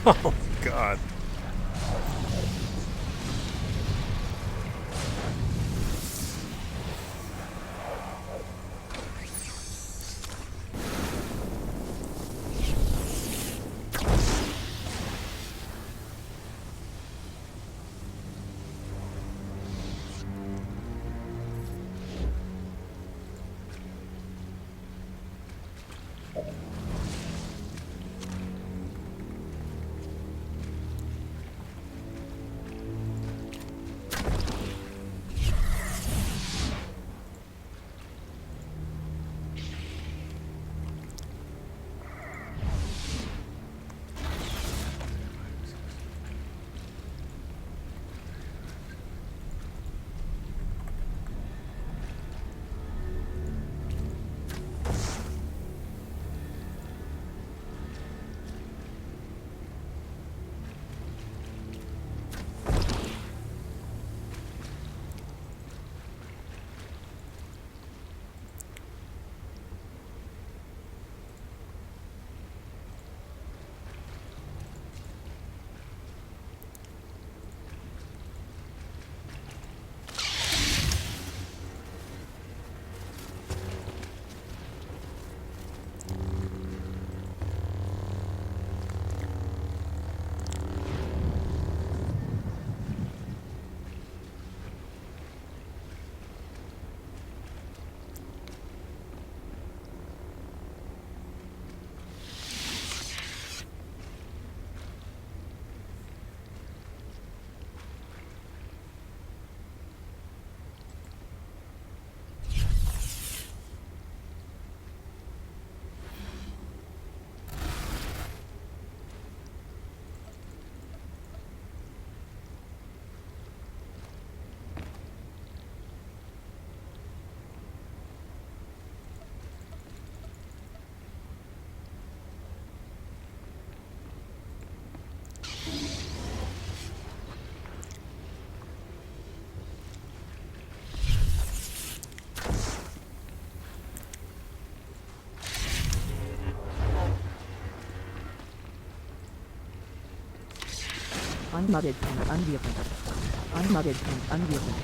Oh, God. Unmodded und anwirken. Unmodded und anwirken.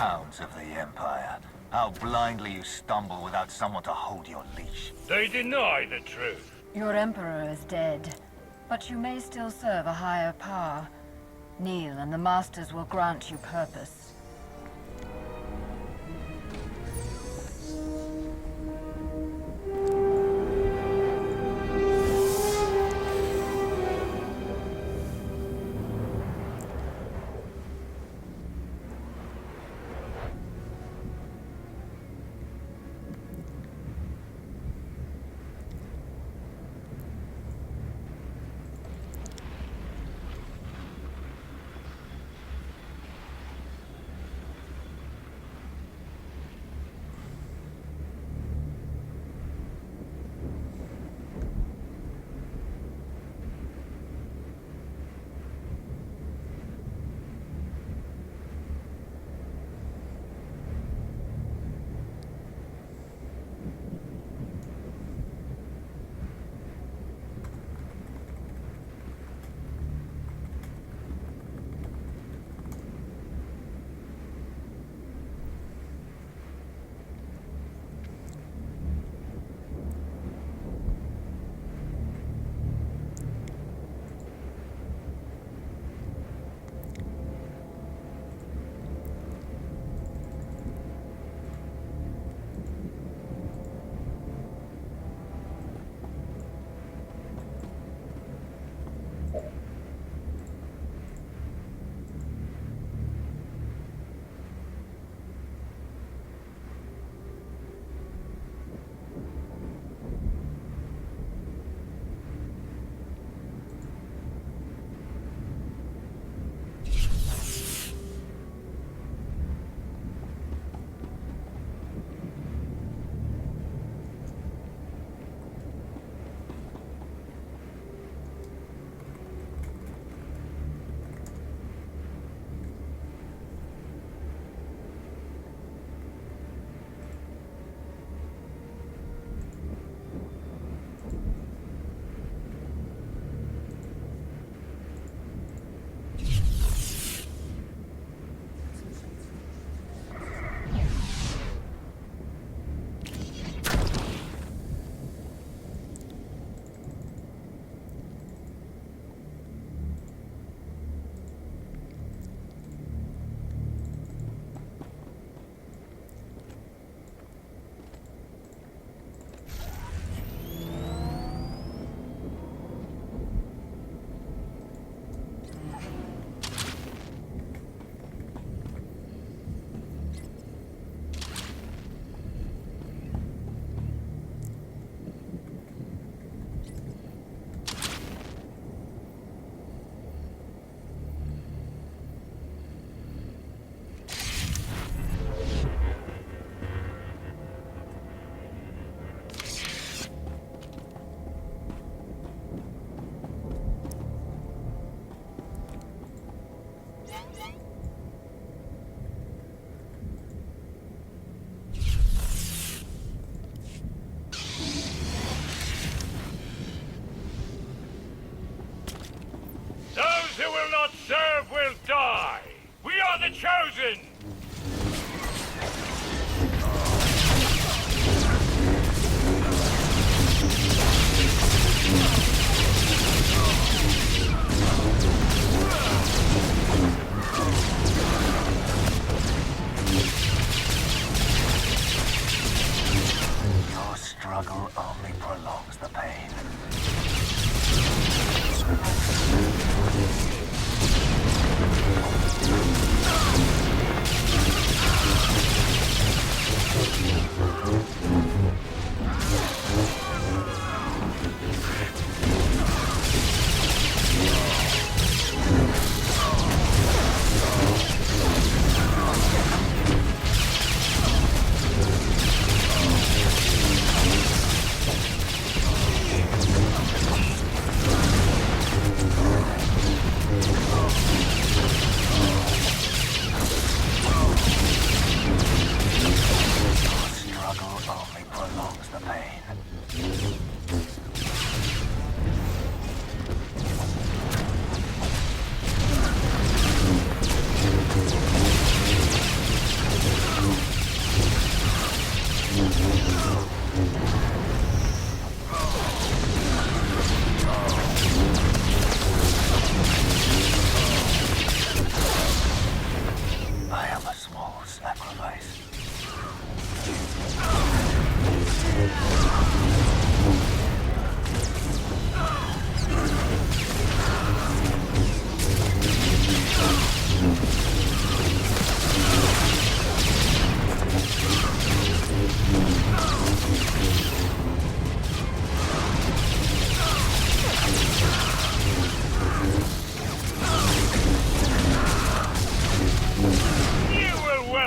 Hounds of the Empire. How blindly you stumble without someone to hold your leash. They deny the truth. Your Emperor is dead, but you may still serve a higher power. Kneel, and the Masters will grant you purpose.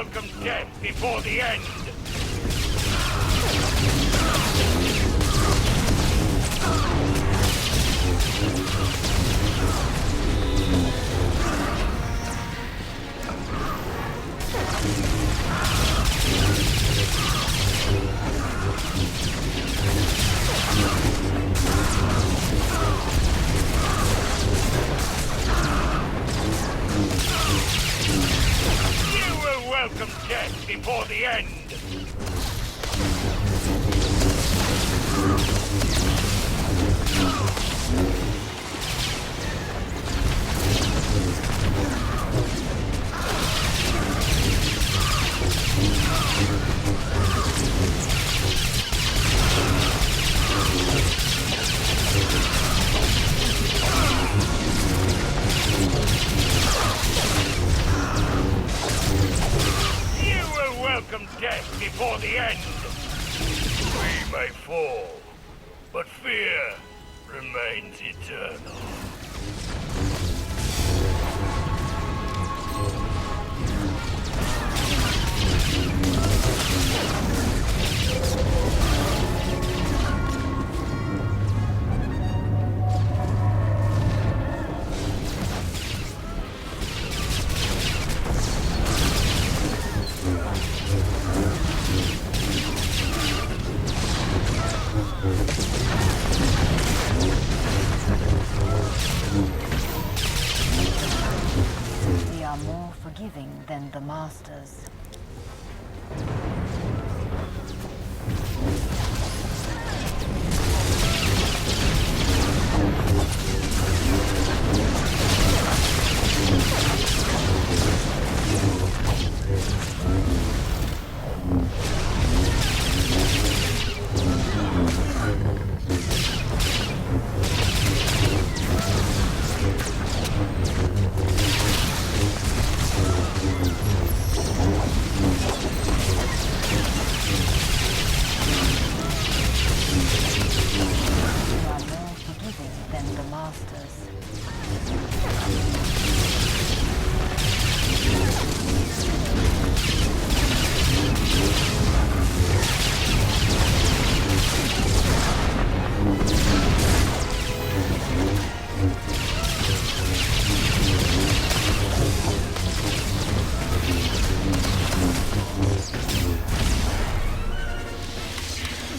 welcome death before the end. You will welcome death before the end. You will welcome death before the end. We may fall, but fear remains eternal. We are more forgiving than the Masters. We are more forgiving than the Masters.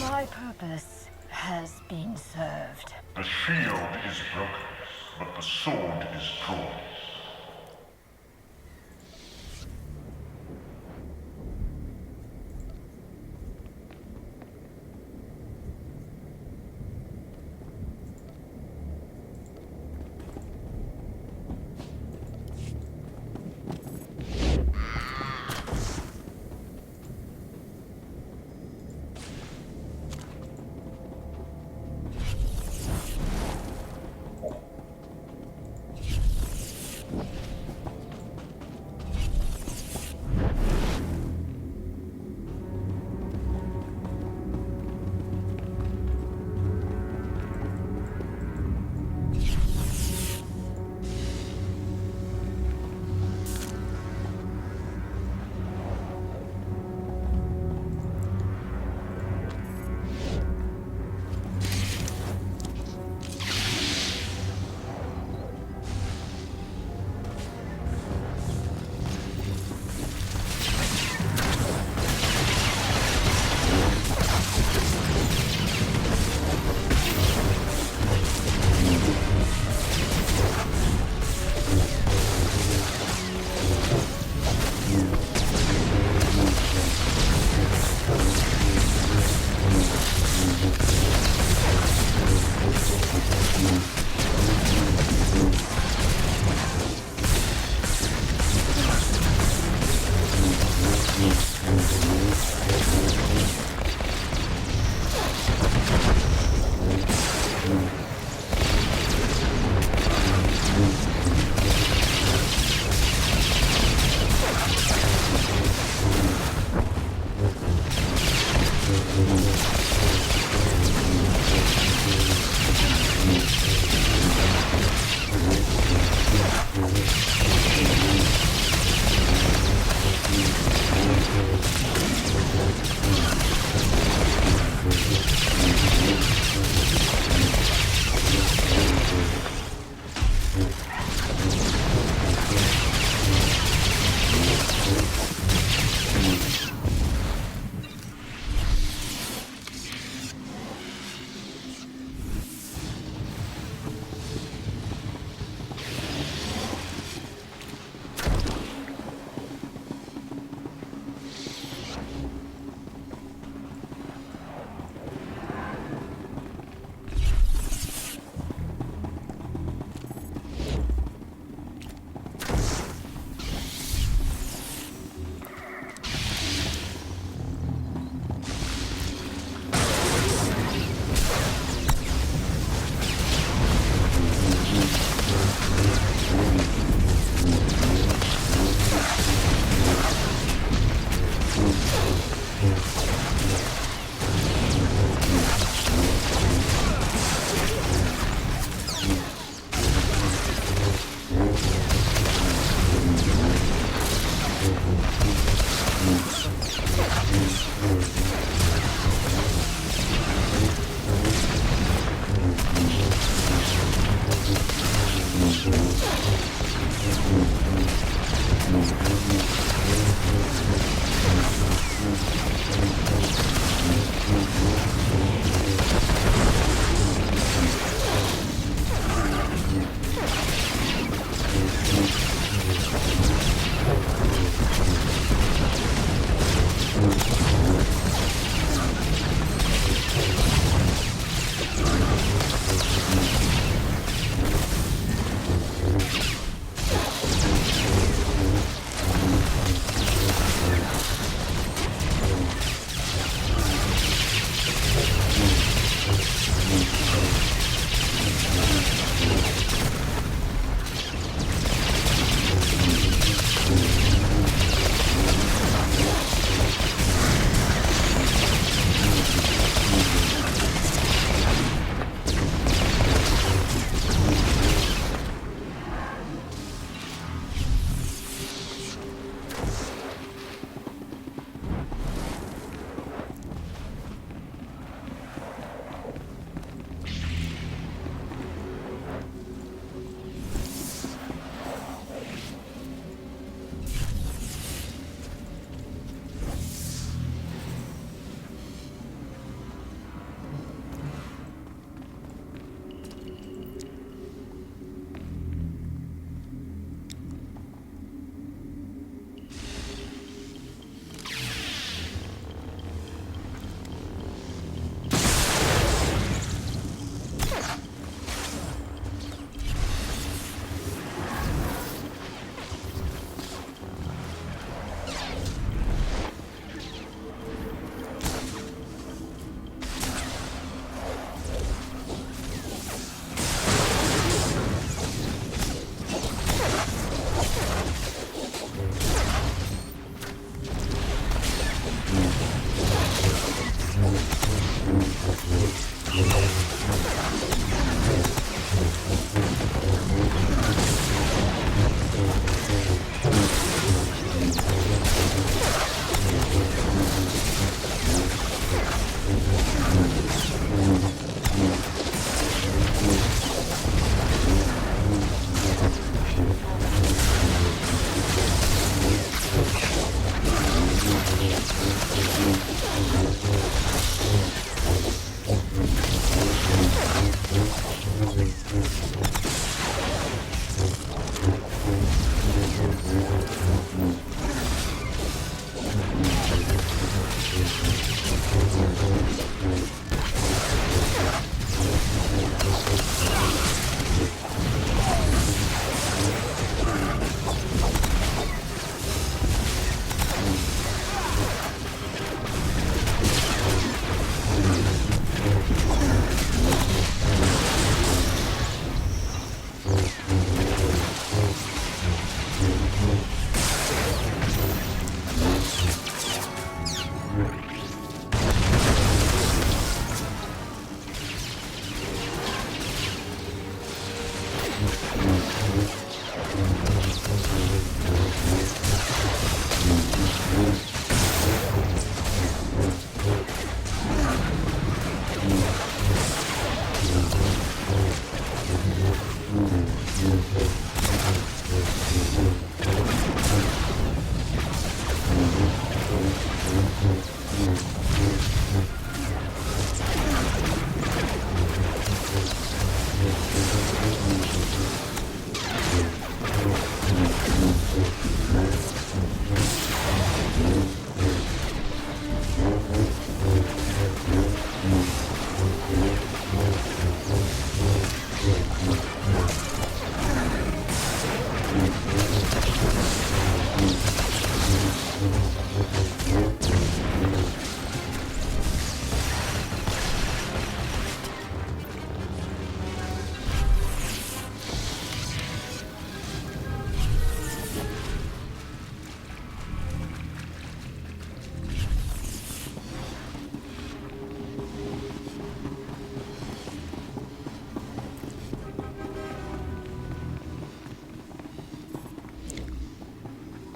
My purpose has been served. The shield is broken, but the sword is drawn.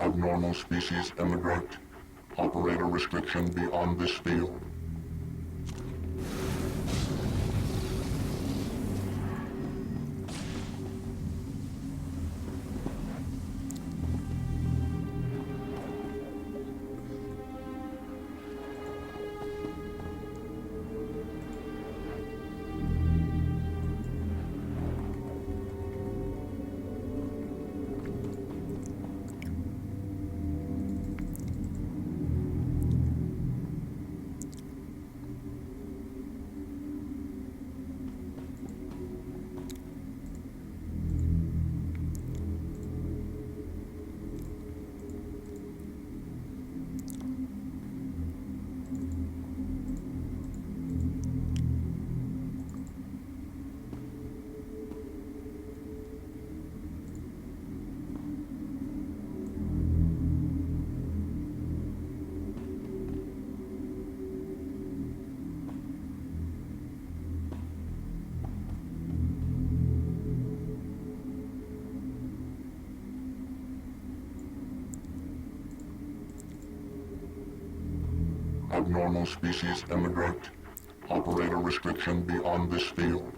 Abnormal species emigrate. Operator restriction beyond this field. Abnormal species emigrate. Operator restriction beyond this field.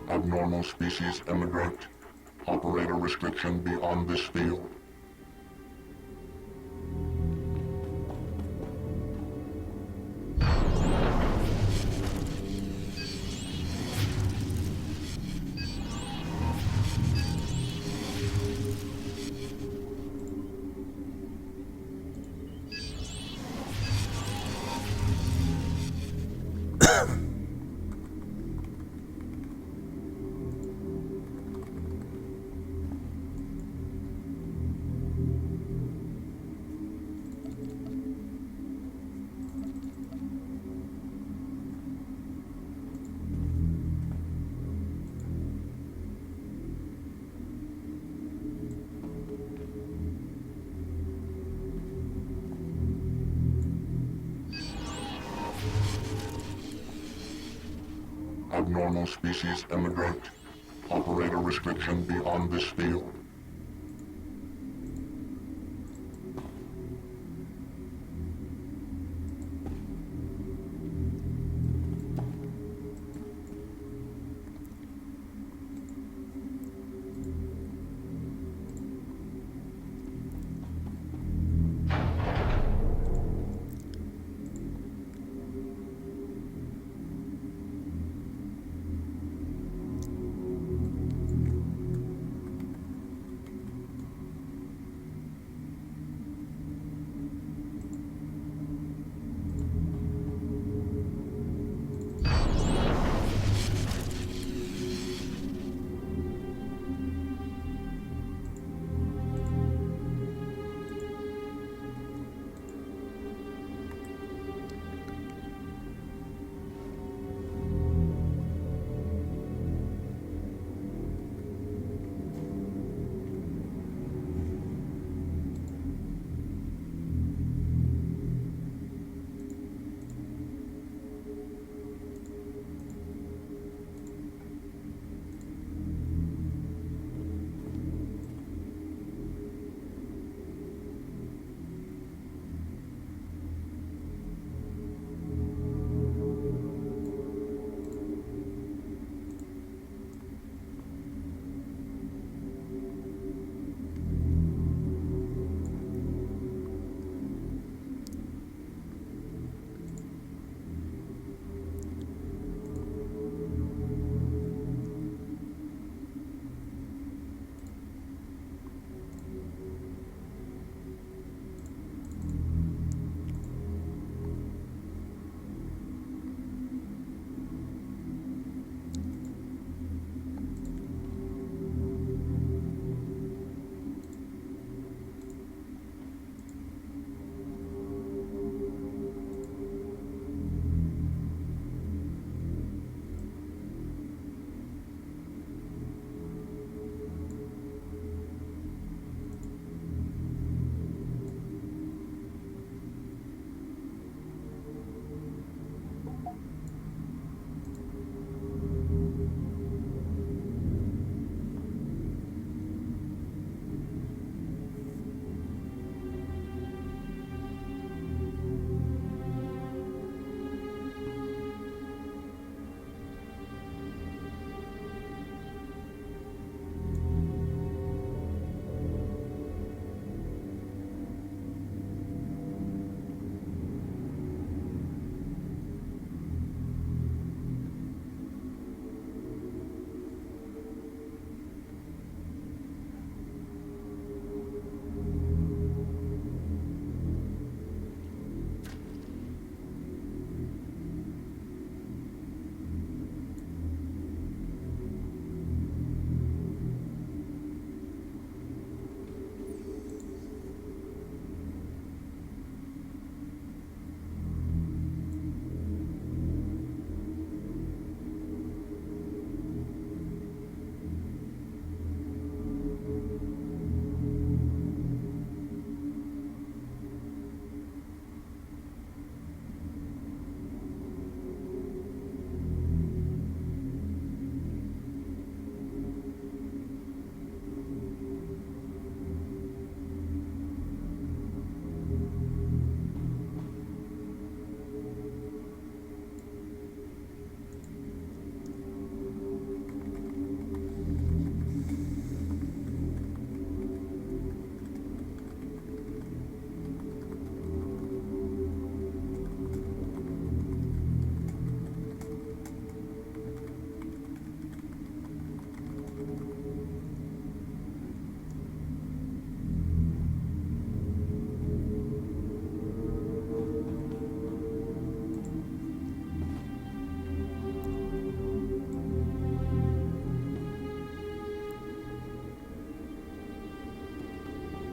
Abnormal species emigrate. Operator restriction beyond this field. Abnormal species immigrant. Operator restriction beyond this field.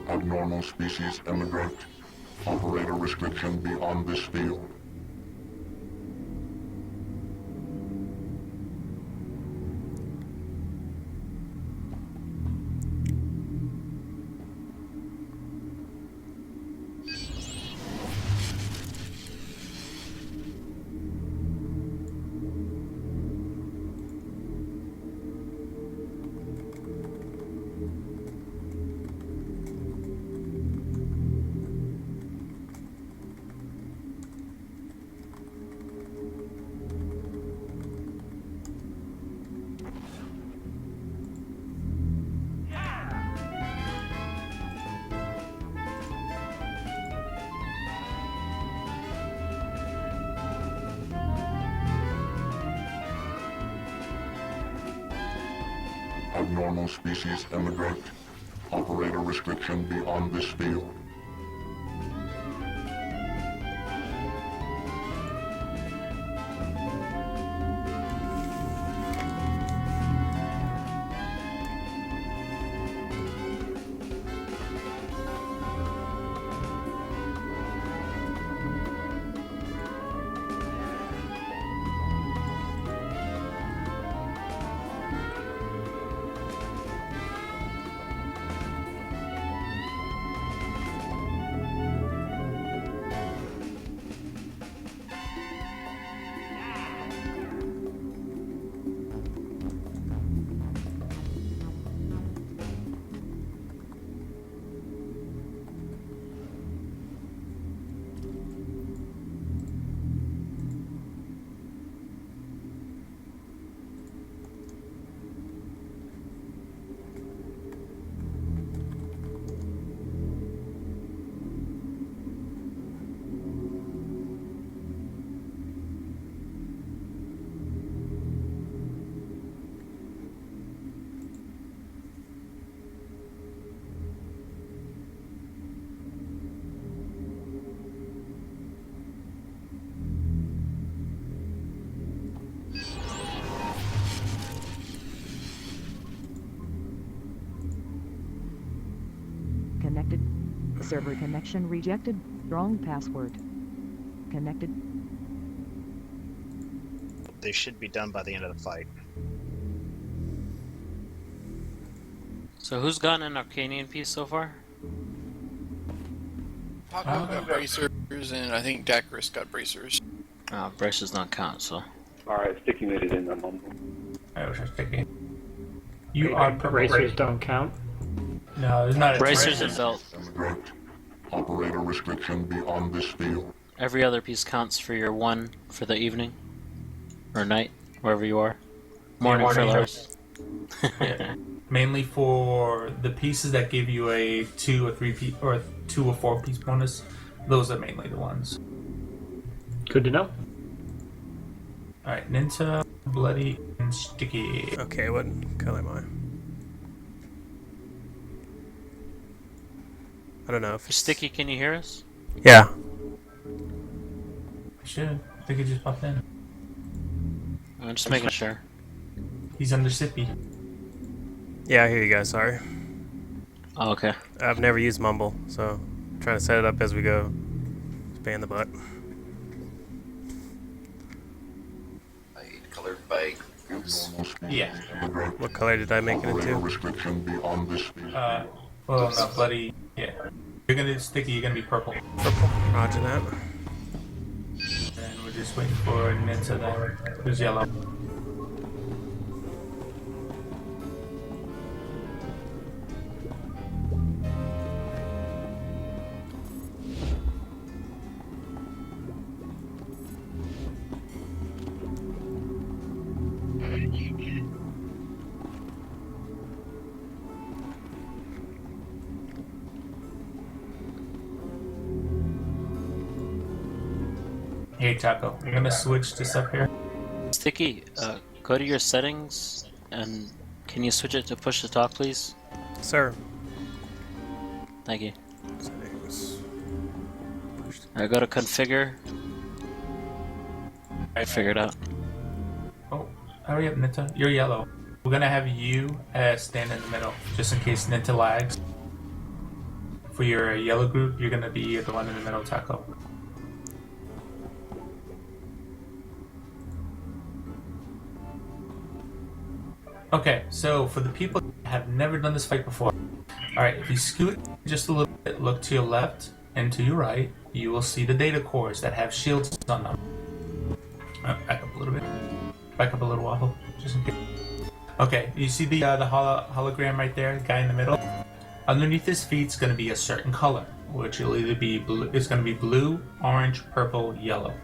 Abnormal species immigrant. Operator restriction beyond this field. abnormal species immigrant. Operator restriction beyond this field. Connected. Server connection rejected. Wrong password. Connected. They should be done by the end of the fight. So who's gotten an Arcanian piece so far? Paco got bracers, and I think Dacris got bracers. Braces don't count, so. Alright, Sticky made it in the mumble. I was just thinking. You are bracers don't count? No, there's not a Bracers and belt. Immigrant. Operator restriction beyond this field. Every other piece counts for your one for the evening. Or night, wherever you are. Morning for Lars. Yeah. Mainly for the pieces that give you a 2 or 3 piece or 2 or 4 piece bonus. Those are mainly the ones. Good to know. Alright, Ninta, Bloody, and Sticky. Okay, what color am I? I don't know if it's... Sticky, can you hear us? Yeah. I should. I think it just popped in. I'm just making sure. He's under Sippy. Yeah, I hear you guys, sorry. Oh, okay. I've never used Mumble, so I'm trying to set it up as we go. Span the butt. Colored by groups. Yeah. What color did I make it into? Restriction beyond this field. Well, no, Bloody. Yeah. You're gonna Sticky, you're gonna be purple. Purple. Roger that. And we're just waiting for Ninta then, who's yellow. Hey Taco, I'm gonna switch this up here. Sticky, go to your settings and can you switch it to push to talk, please? Sir. Thank you. Settings. Alright, go to configure. I figured out. Oh, hurry up, Ninta. You're yellow. We're gonna have you stand in the middle, just in case Ninta lags. For your yellow group, you're gonna be the one in the middle, Taco. Okay, so for the people that have never done this fight before, alright, if you scoot just a little bit, look to your left and to your right, you will see the data cores that have shields on them. Back up a little bit. Back up a little waffle, just in case. Okay, you see the hologram right there, the guy in the middle? Underneath his feet is going to be a certain color, which will either be blue, it's going to be blue, orange, purple, yellow.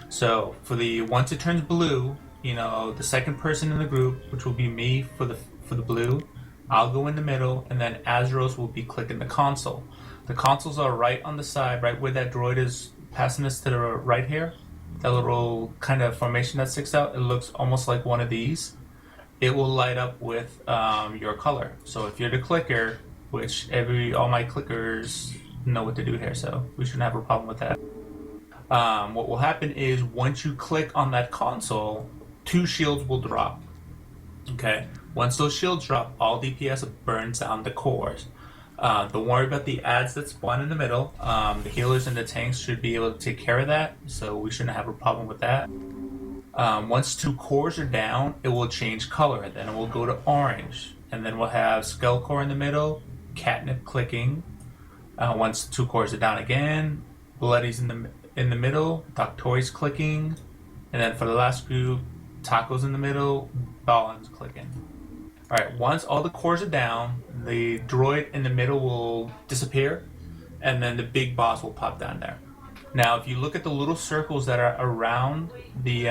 So for the once it turns blue, you know, the second person in the group, which will be me for the blue, I'll go in the middle, and then Azros will be clicking the console. The consoles are right on the side, right where that droid is passing us to the right here. That little kind of formation that sticks out, it looks almost like one of these. it will light up with your color. So if you're the clicker, which all my clickers know what to do here, so we shouldn't have a problem with that. What will happen is once you click on that console, 2 shields will drop. Okay, once those shields drop, all DPS burns down the cores. Don't worry about the ads that spawn in the middle. The healers and the tanks should be able to take care of that, so we shouldn't have a problem with that. Once 2 cores are down, it will change color. Then it will go to orange, and then we'll have Skull Core in the middle, Catnip clicking. Once 2 cores are down again, Bloody's in the middle, Doctori's clicking, and then for the last group, Taco's in the middle, Balin's clicking. Alright, once all the cores are down, the droid in the middle will disappear, and then the big boss will pop down there. Now, if you look at the little circles that are around the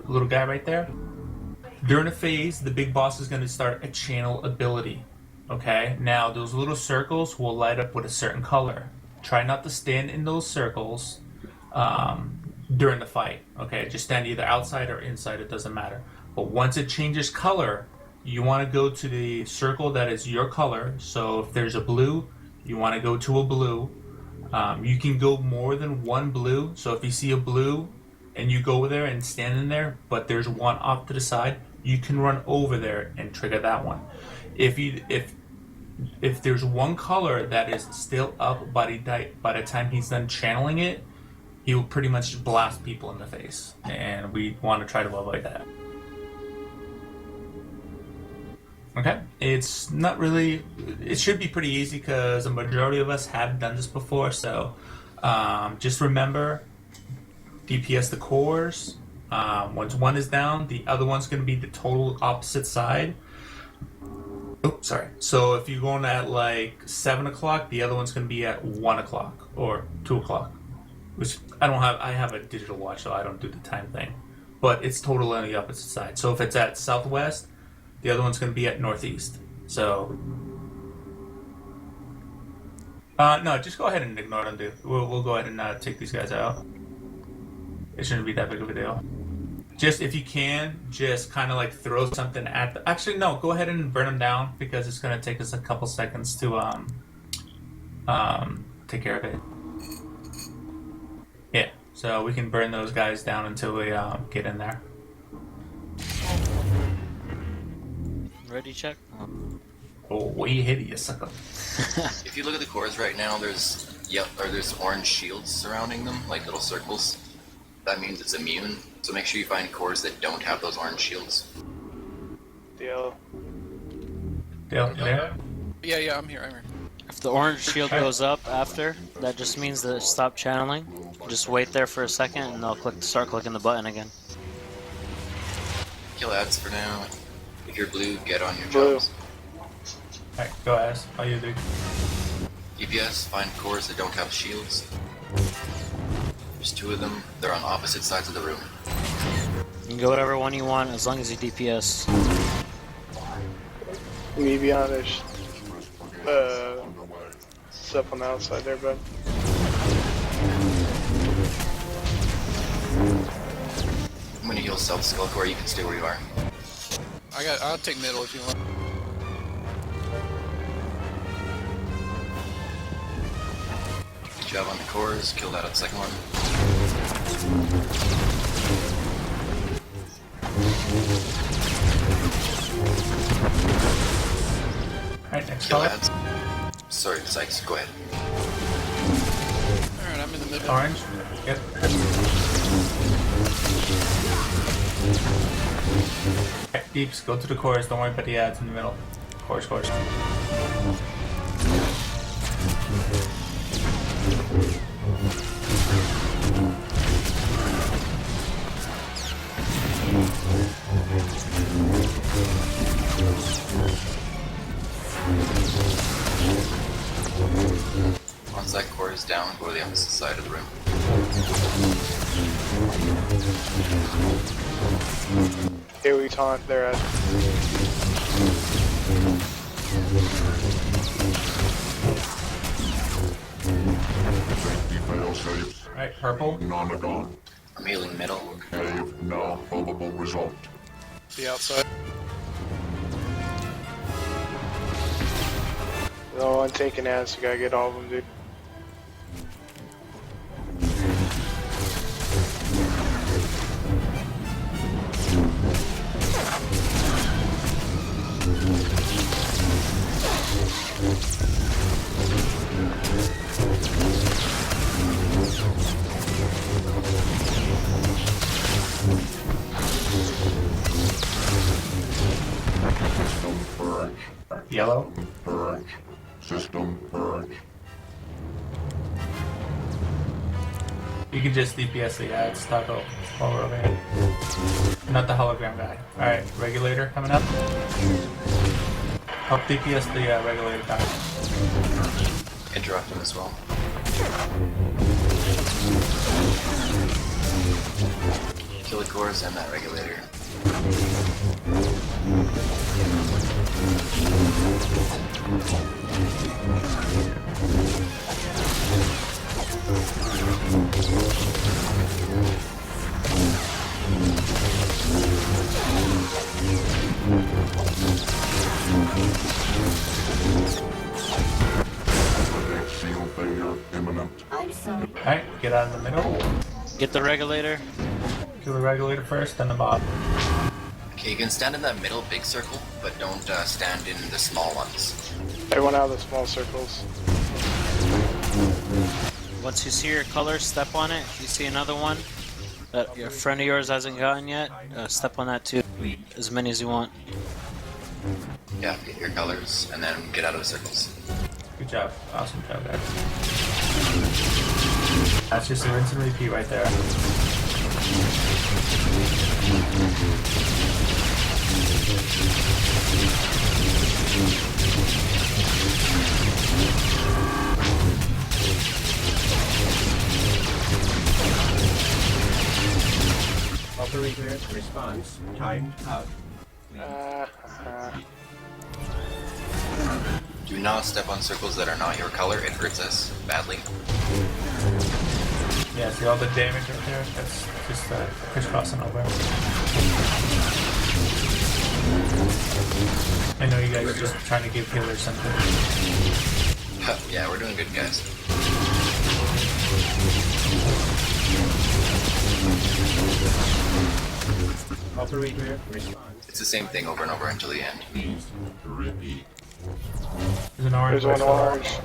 little guy right there, during a phase, the big boss is going to start a channel ability. Okay, now those little circles will light up with a certain color. Try not to stand in those circles during the fight. Okay, just stand either outside or inside, it doesn't matter. But once it changes color, you want to go to the circle that is your color. So if there's a blue, you want to go to a blue. You can go more than one blue. So if you see a blue and you go there and stand in there, but there's one off to the side, you can run over there and trigger that one. If there's one color that is still up by the time he's done channeling it, he will pretty much blast people in the face, and we want to try to avoid that. Okay, it's not really. It should be pretty easy because a majority of us have done this before. So just remember, DPS the cores. Once one is down, the other one's going to be the total opposite side. Oops, sorry. So if you're going at like 7 o'clock, the other one's going to be at 1 o'clock or 2 o'clock. Which I have a digital watch, so I don't do the time thing. But it's totally on the opposite side. So if it's at southwest, the other one's going to be at northeast. So no, just go ahead and ignore them, dude. We'll go ahead and take these guys out. It shouldn't be that big of a deal. Just if you can, just kind of like throw something at the... Actually, no, go ahead and burn them down because it's going to take us a couple seconds to take care of it. Yeah, so we can burn those guys down until we get in there. Ready, check? Oh, we hit you, sucker. If you look at the cores right now, there's orange shields surrounding them, like little circles. That means it's immune, so make sure you find cores that don't have those orange shields. Dale, there? Yeah, I'm here. If the orange shield goes up after, that just means that it stopped channeling. Just wait there for a second and they'll start clicking the button again. Kill ads for now. If you're blue, get on your Blue. jobs. Alright, go ahead. How you do? DPS, find cores that don't have shields. There's 2 of them. They're on opposite sides of the room. You can go whatever one you want as long as you DPS. Me be honest. Stuff on the outside there, bud. I'm gonna heal self skull core, you can stay where you are. I'll take middle if you want. Good job on the cores, kill that on the second one. Alright, next Kill color. ads. Sorry, Sykes, go ahead. Alright, I'm in the middle. Orange. Yep. Alright, deeps, go to the cores. Don't worry about the ads in the middle. Cores. Once that core is down, go to the opposite side of the room. Here we taunt, they're at. Safety fail-safes. Alright, purple. Nonagon. I'm healing middle. Cave now probable result. The outside. No one taking ass, you gotta get all of them, dude. Yellow. Purge. System purge. You can just DPS the ads, toggle while we're over here. Not the hologram guy. Alright, regulator coming up. Help DPS the regulator guy. Interrupt him as well. Kill the cores and that regulator. Seal failure imminent. Alright, get out of the middle. Get the regulator. Kill the regulator first, then the bot. Okay, you can stand in that middle big circle, but don't stand in the small ones. Everyone out of the small circles. Once you see your color, step on it. If you see another one that your friend of yours hasn't gotten yet, step on that too. As many as you want. Yeah, get your colors, and then get out of the circles. Good job. Awesome job, guys. That's just a rinse and repeat right there. Operator response timed out. Do not step on circles that are not your color, it hurts us badly. Yeah, see all the damage right there? That's just crisscrossing over. I know you guys are just trying to give healers something. Yeah, we're doing good, guys. Operator response. It's the same thing over and over until the end. Please repeat. There's an orange. There's one orange.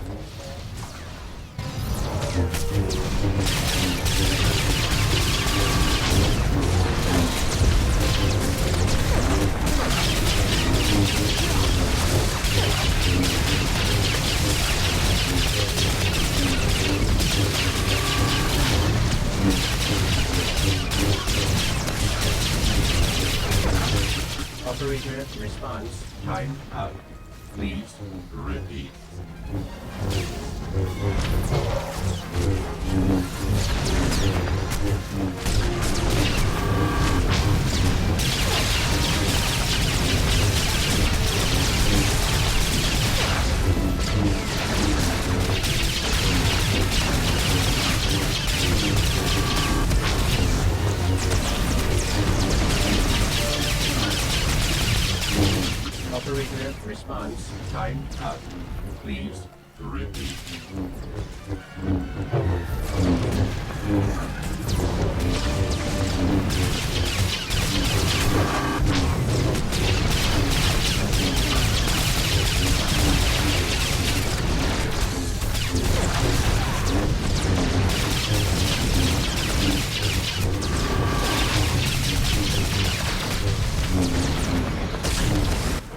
Operator response timed out. Please repeat. Operator response timed out. Please repeat.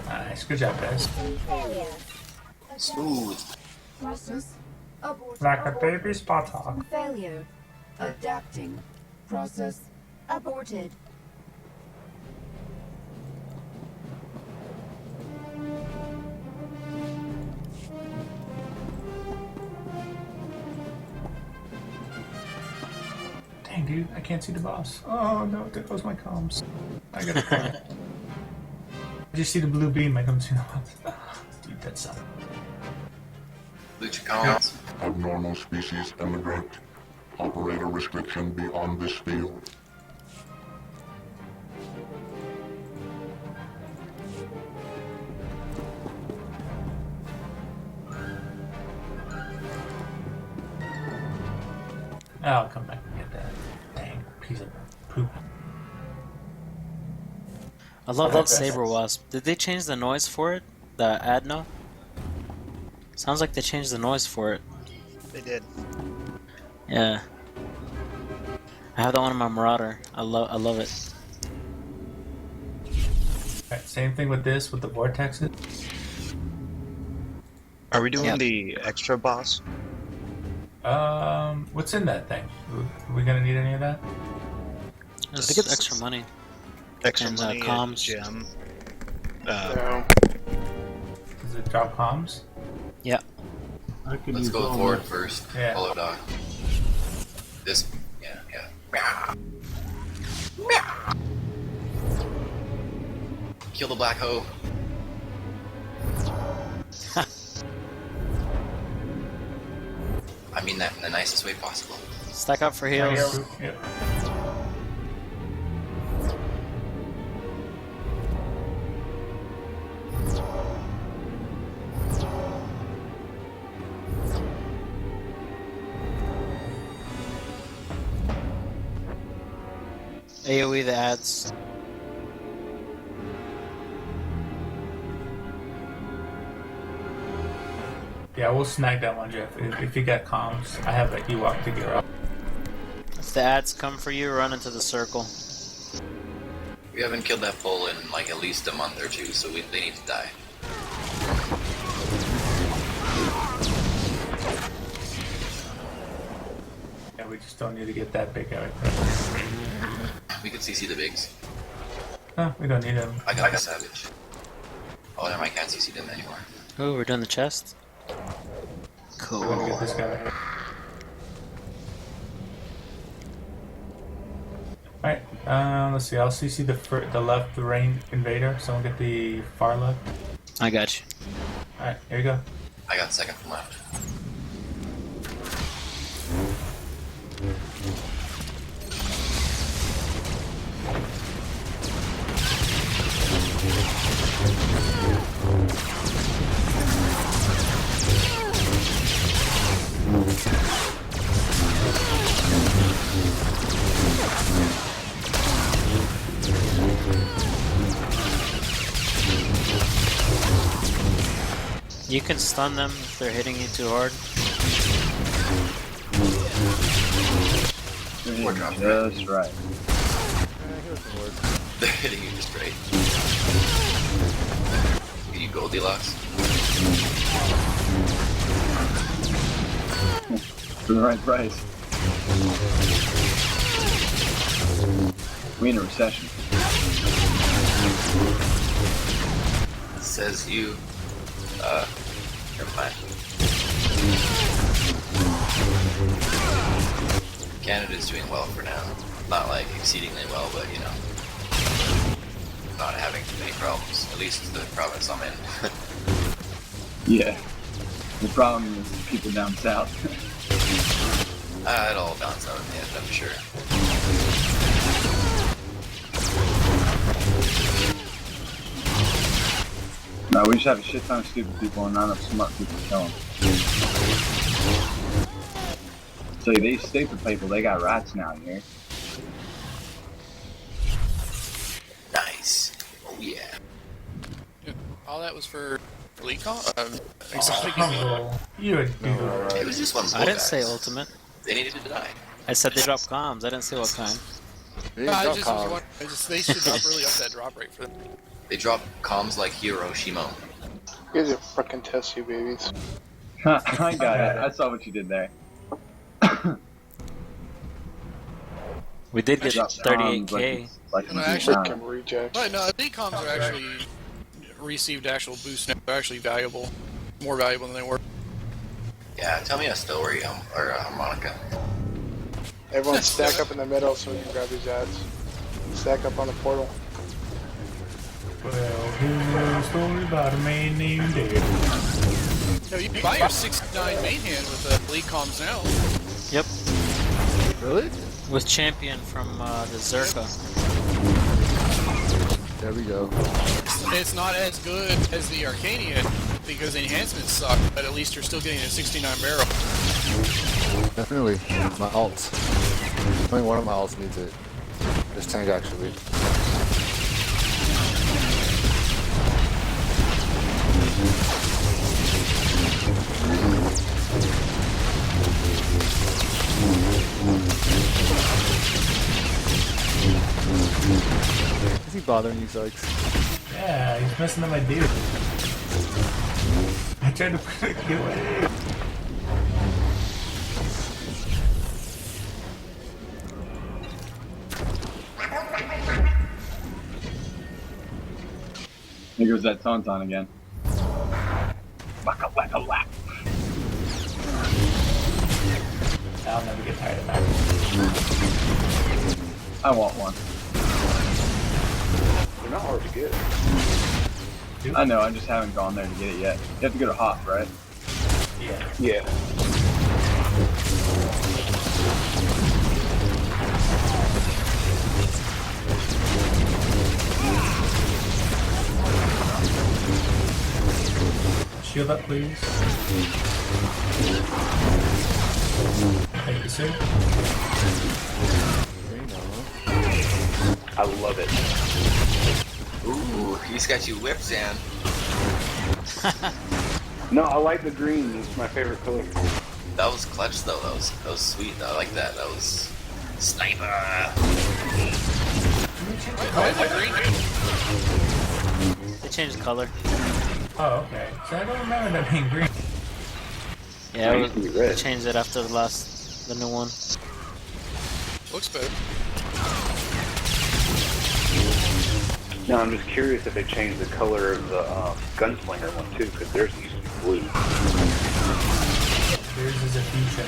Nice, good job, guys. Smooth. Process aborted. Like a baby's buttock. Failure. Adapting. Process aborted. Dang, dude, I can't see the boss. Oh no, there goes my comms. I gotta cry. I just see the blue beam, I don't see the boss. Dude, that sucks. Loot your comments. Abnormal species immigrant. Operator restriction beyond this field. piece of poop. I love that Saber Wasp. Did they change the noise for it? The Adno? Sounds like they changed the noise for it. They did. Yeah. I have that one in my Marauder. I love it. Alright, same thing with this, with the vortexes. Are we doing the extra boss? What's in that thing? Are we gonna need any of that? It's extra money. Extra and, money, comms. gem. No. Does it drop comms? Yeah. Let's go forward first. Yeah. Follow dog. This. Yeah. Kill the black hoe. I mean that in the nicest way possible. Stack up for heals. Yep. AoE the ads. Yeah, we'll snag that one, Jeff. If you got comms, I have an Ewok to gear up. If the ads come for you, run into the circle. We haven't killed that bull in like at least a month or two, so they need to die. Yeah, we just don't need to get that big out. We could CC the bigs. No, we don't need them. I got a savage. Oh, never mind, I can't CC them anymore. Oh, we're doing the chest? We're gonna get this guy right here. Alright, let's see. I'll CC the left range invader. Someone get the far left. I got you. Alright, here you go. I got second from left. You can stun them if they're hitting you too hard. Just right. They're hitting you just right. Are you Goldilocks? For the right price. We in a recession. Says you. Never mind. Canada's doing well for now. Not like exceedingly well, but you know, not having too many problems. At least the province I'm in. Yeah. The problem is people down south. It all down south in the end, I'm sure. No, we just have a shit ton of stupid people and not enough smart people to kill them. So these stupid people, they got rights now here. Nice. Oh yeah. All that was for Elite exotic. You would do It was just one bull, I didn't guys. say ultimate. They needed to die. I said they drop comms. I didn't say what kind. They should not really up that drop rate for them. They drop comms like Hiroshima. You guys are fucking testy babies. I got it. I saw what you did there. We did get Drop 38k. Like Freaking rejects. But no, Elite comms are actually received actual boosts now. They're actually valuable, more valuable than they were. Yeah, tell me a story, or a harmonica. Everyone stack up in the middle so we can grab these ads. Stack up on the portal. Well, here's a story about a man named Dave. No, you can buy your 69 main hand with Elite comms now. Yep. Really? With champion from the Zerka. There we go. It's not as good as the Arcanian because the enhancements suck, but at least you're still getting a 69 barrel. Definitely. My alt. Only one of my alts needs it. This tank actually. Is he bothering you, Sykes? Yeah, he's messing up my dude. I tried to put a kill away. Here goes that tauntaun again. Wacka wacka whack. I'll never get tired of that. I want one. They're not hard to get. I know, I just haven't gone there to get it yet. You have to go to Hop, right? Yeah. Yeah. Shield up, please. Thank you, sir. I love it. Ooh, he's got you whipped, Zan. No, I like the green. It's my favorite color. That was clutch though. That was sweet. I like that. That was sniper. They changed the color. Oh, okay. So I don't remember that being green. Yeah, they changed it after the new one. Looks better. No, I'm just curious if they changed the color of the gunslinger one too, because theirs used to be blue. Yours is a fuchsia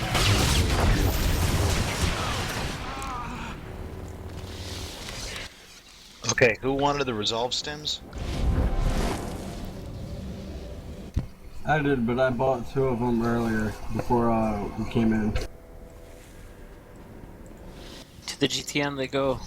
now. Okay, who wanted the resolve stems? I did, but I bought 2 of them earlier before we came in. To the GTN they go.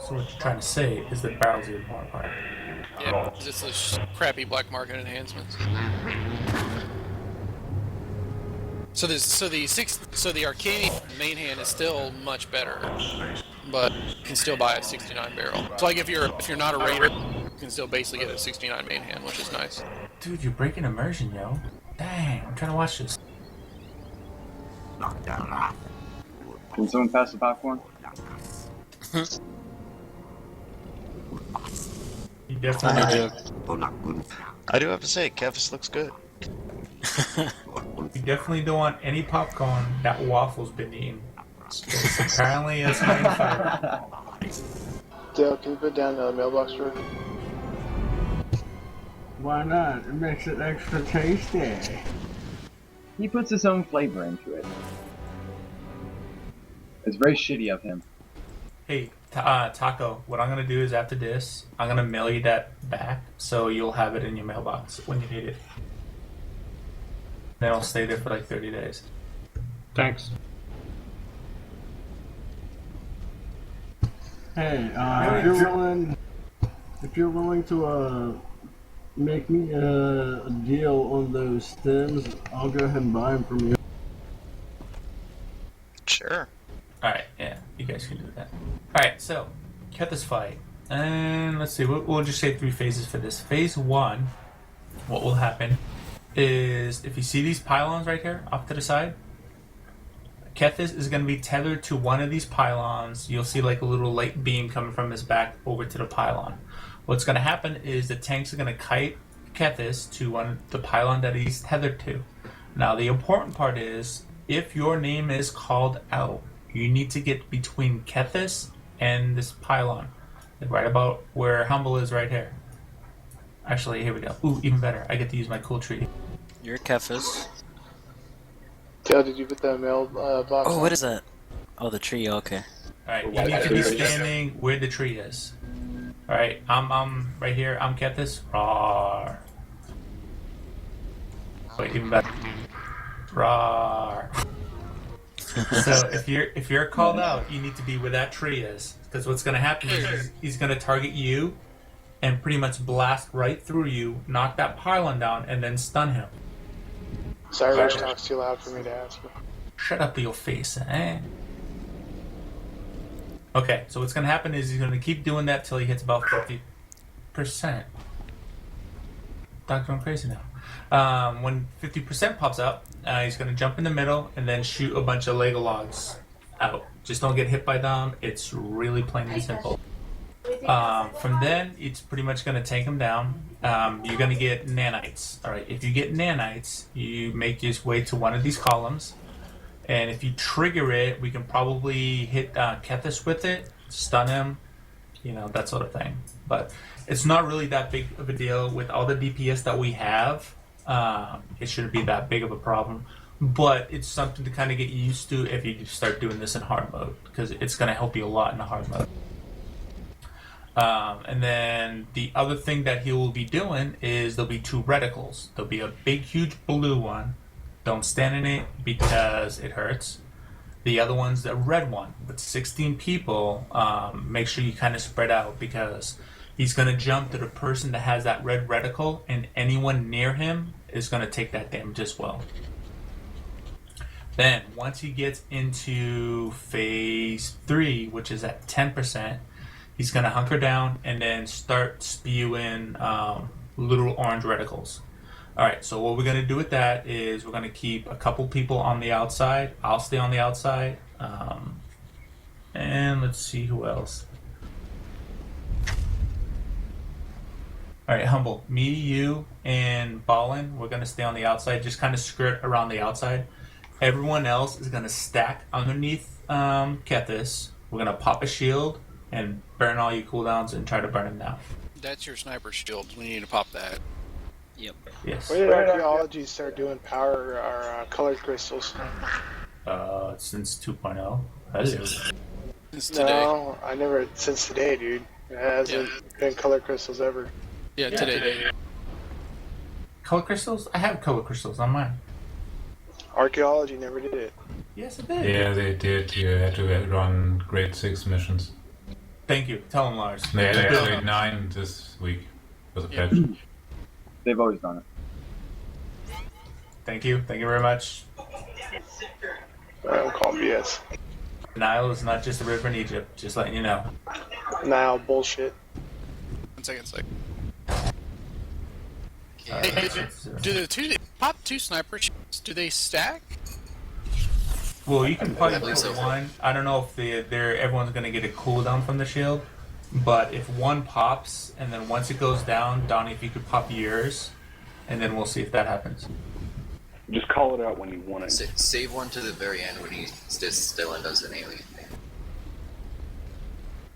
So what you're trying to say is that barrels are the important part. Yeah, it's the crappy black market enhancements. So the arcane main hand is still much better, but you can still buy a 69 barrel. So like if you're not a raider, you can still basically get a 69 main hand, which is nice. Dude, you're breaking immersion, yo. Dang, I'm trying to watch this. Can someone pass the popcorn? You definitely I do have to say, Kefis looks good. You definitely don't want any popcorn that Waffle's been eating. Apparently it's high in fiber. Dale, can you put down the mailbox drawer? Why not? It makes it extra tasty. He puts his own flavor into it. It's very shitty of him. Hey, Taco, what I'm gonna do is after this, I'm gonna mail you that back so you'll have it in your mailbox when you need it. Then it'll stay there for like 30 days. Thanks. Hey, if you're willing to make me a deal on those stems, I'll go ahead and buy them from you. Sure. Alright, yeah, you guys can do that. Alright, so, cut this fight. And let's see, we'll just say 3 phases for this. Phase 1, what will happen is, if you see these pylons right here, off to the side, Kethis is going to be tethered to one of these pylons. You'll see like a little light beam coming from his back over to the pylon. What's going to happen is the tanks are going to kite Kethis to the pylon that he's tethered to. Now, the important part is, if your name is called out, you need to get between Kethis and this pylon. Like right about where Humble is right here. Actually, here we go. Ooh, even better. I get to use my cool tree. You're Kefis. Dale, did you put the mail box Oh, on? what is that? Oh, the tree, okay. Alright, you need to be standing where the tree is. Alright, I'm right here. I'm Kethis. Rawr. Wait, even better. Rawr. So if you're called out, you need to be where that tree is, because what's going to happen is he's going to target you, and pretty much blast right through you, knock that pylon down, and then stun him. Sorry, Rich talks too loud for me to ask. Shut up your face, eh? Okay, so what's going to happen is he's going to keep doing that till he hits about 50%. Doc's going crazy now. When 50% pops up, he's going to jump in the middle and then shoot a bunch of Lego logs out. Just don't get hit by them. It's really plain and simple. From then, it's pretty much going to take him down. You're going to get nanites. All right, if you get nanites, you make your way to one of these columns. And if you trigger it, we can probably hit Kethis with it, stun him, you know, that sort of thing. But it's not really that big of a deal. With all the DPS that we have, it shouldn't be that big of a problem. But it's something to kind of get used to if you start doing this in hard mode, because it's going to help you a lot in the hard mode. And then the other thing that he will be doing is there'll be 2 reticles. There'll be a big, huge blue one. Don't stand in it because it hurts. The other one's the red one with 16 people. Make sure you kind of spread out, because he's going to jump to the person that has that red reticle, and anyone near him is going to take that damage as well. Then, once he gets into phase 3, which is at 10%, he's going to hunker down and then start spewing little orange reticles. Alright, so what we're going to do with that is we're going to keep a couple people on the outside. I'll stay on the outside. And let's see who else. Alright, Humble. Me, you, and Ballin, we're going to stay on the outside. Just kind of skirt around the outside. Everyone else is going to stack underneath Kethis. We're going to pop a shield and burn all your cooldowns and try to burn them down. That's your sniper shield. We need to pop that. Yep. Yes. When did archaeology start doing power or colored crystals? Since 2.0. That's it. Since today. No, I never, since today, dude. It hasn't been color crystals ever. Yeah, today. Color crystals? I have color crystals on mine. Archaeology never did it. Yes, it did. Yeah, they did. You had to run grade 6 missions. Thank you. Tell them, Lars. They had grade 9 this week with a patch. They've always done it. Thank you. Thank you very much. I'm calling BS. Nile is not just a river in Egypt, just letting you know. Nile bullshit. 1 second. Do the 2 pop 2 sniper shields? Do they stack? Well, you can probably do one. I don't know if everyone's gonna get a cooldown from the shield, but if one pops and then once it goes down, Donnie, if you could pop yours, and then we'll see if that happens. Just call it out when you want it. Save one to the very end when he sits still and does an alien thing.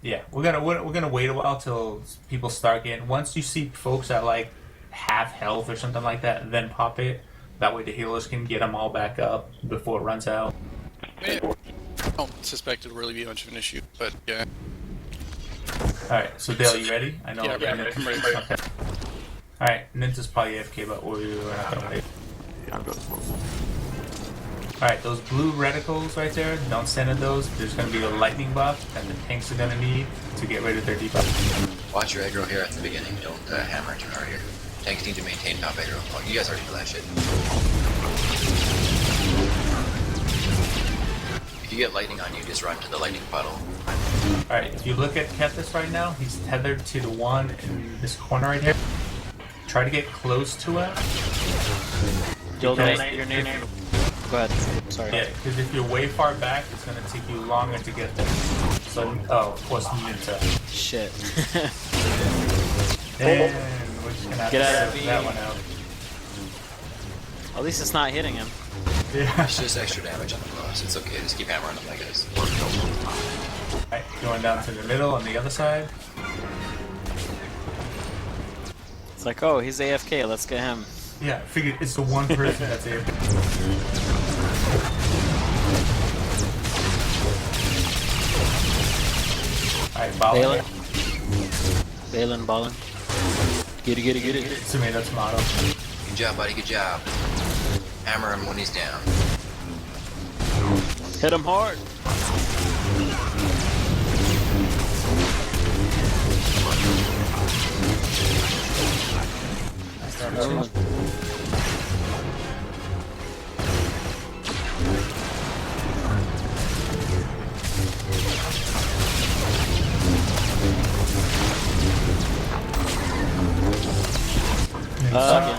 Yeah, we're gonna wait a while till people start getting. Once you see folks at like half health or something like that, then pop it. That way the healers can get them all back up before it runs out. I don't suspect it'll really be much of an issue, but yeah. Alright, so Dale, you ready? I know. Yeah, I'm ready. Okay. Alright, Ninta's probably AFK, but we're not gonna wait. Alright, those blue reticles right there, don't stand in those. There's gonna be a lightning buff that the tanks are gonna need to get rid of their debuff. Watch your aggro here at the beginning, don't hammer too hard here. Tanks need to maintain top aggro. Oh, you guys already know that shit. If you get lightning on you, just run to the lightning puddle. Alright, if you look at Kethis right now, he's tethered to the one in this corner right here. Try to get close to him. Your name. Go ahead. Sorry. Yeah, because if you're way far back, it's going to take you longer to get there. So, of course, Ninta. Shit. And we're just going to have Get to out of set me. that one out. At least it's not hitting him. Yeah. It's just extra damage on the boss. It's okay, just keep hammering them, I guess. Alright, going down to the middle on the other side. It's like, oh, he's AFK, let's get him. Yeah, I figured it's the one person that's AFK. Alright, Balin, Ballin. Get it. Tomato. Good job, buddy, good job. Hammer him when he's down. Hit him hard.